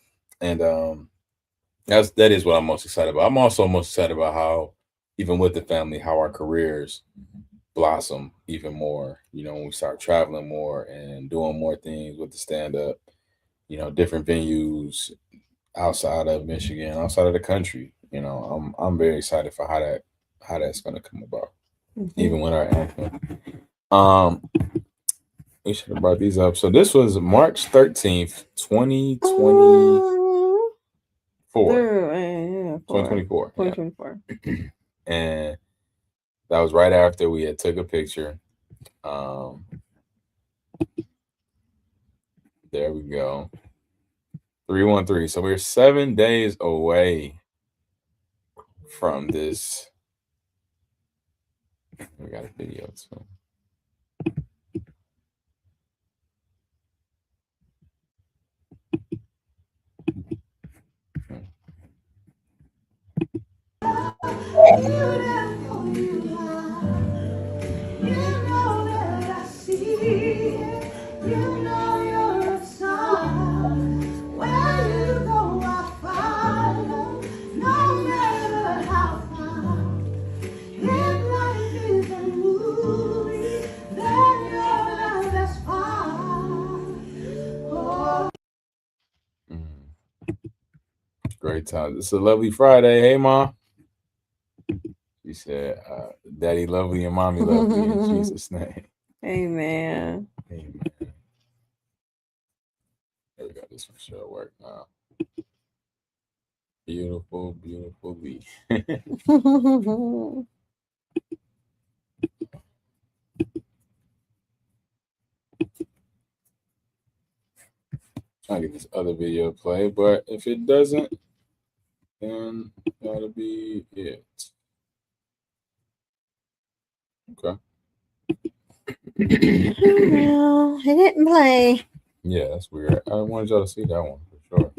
that is what I'm most excited about. I'm also most excited about how, even with the family, how our careers blossom even more, when we start traveling more and doing more things with the stand-up, different venues outside of Michigan, outside of the country. I'm very excited for how that's going to come about. Even with our anthem. We should have brought these up. So this was March 13th, 2024. 2024. 2024. Yeah. And that was right after we had took a picture. There we go. 313. So we're 7 days away from this. We got a video too. Great time. It's a lovely Friday. Hey, Mom. She said, Daddy lovely and Mommy lovely in Jesus' name. Amen. Amen. There we go. This one should work now. Beautiful, beautifully. Trying to get this other video play, but if it doesn't, then that'll be it. Okay. Well, it didn't play. Yeah, that's weird. I wanted y'all to see that one for sure.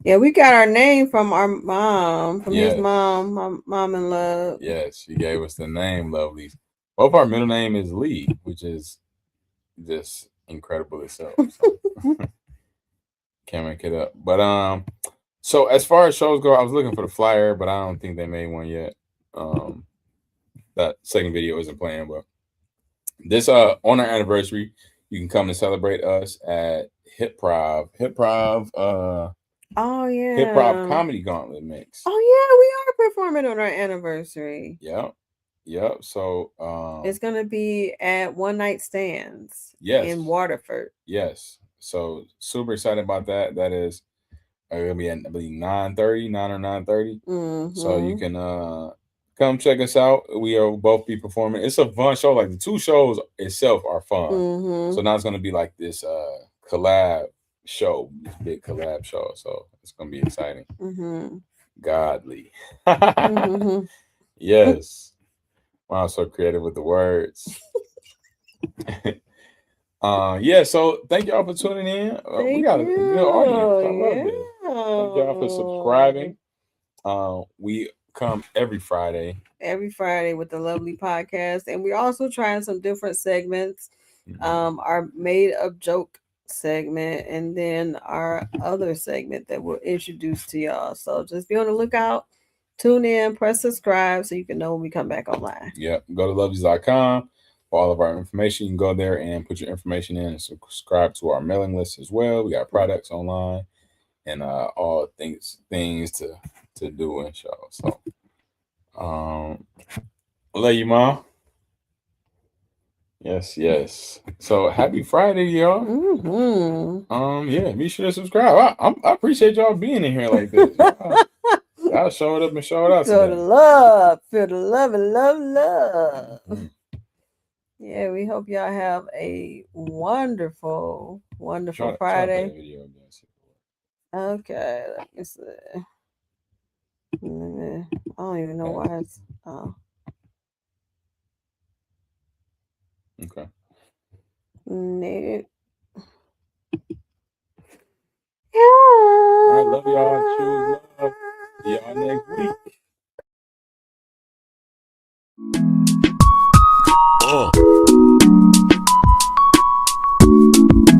Yeah, we got our name from our mom, from Yes. his mom, my mom in love. Yes, she gave us the name LuvLees. Both our middle name is Lee, which is just incredible itself. So. Can't make it up. But so as far as shows go, I was looking for the flyer, but I don't think they made one yet. That second video isn't playing, but this on our anniversary, you can come and celebrate us at Hip Prov. Oh yeah. Hip Prov Comedy Gauntlet Mix. Oh yeah, we are performing on our anniversary. Yep. So it's gonna be at One Night Stands. Yes. In Waterford. Yes. So super excited about that. That is gonna be at I believe 9:30, 9 or 9:30. Mm-hmm. So you can come check us out. We will both be performing. It's a fun show. Like the two shows itself are fun. Mm-hmm. So now it's gonna be like this collab show, this big collab show. So it's gonna be exciting. Mm-hmm. Godly. Mm-hmm. Yes. Wow, so creative with the words. Yeah, so thank y'all for tuning in. We got a good audience. I love it. Thank y'all for subscribing. We come every Friday. Every Friday with the LuvLees Podcast. And we're also trying some different segments. Mm-hmm. Our made up joke segment, and then our other segment that we'll introduce to y'all. So just be on the lookout. Tune in, press subscribe so you can know when we come back online. Yep. Go to LuvLees.com. For all of our information, you can go there and put your information in and subscribe to our mailing list as well. We got products online and all things to do and show. So love you, Mom. Yes. So happy Friday, y'all. Mm-hmm. Yeah, be sure to subscribe. I appreciate y'all being in here like this. Y'all showed up and showed out. Feel the love and love. Mm-hmm. Yeah, we hope y'all have a wonderful Friday. Okay, let me see. I don't even know why it's. Oh. Okay. Nick. All right, love y'all. Choose love. See y'all next week.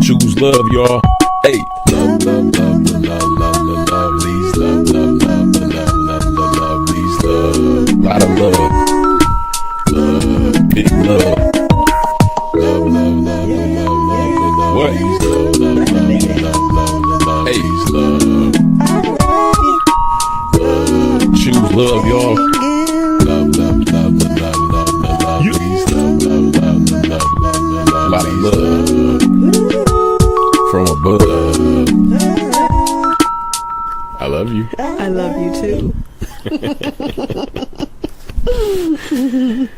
Choose love, y'all. Hey, love, LuvLees, LuvLees, love. Lot of love, big love. What? Hey, choose love, y'all. Lot of love from above. I love you. I love you too.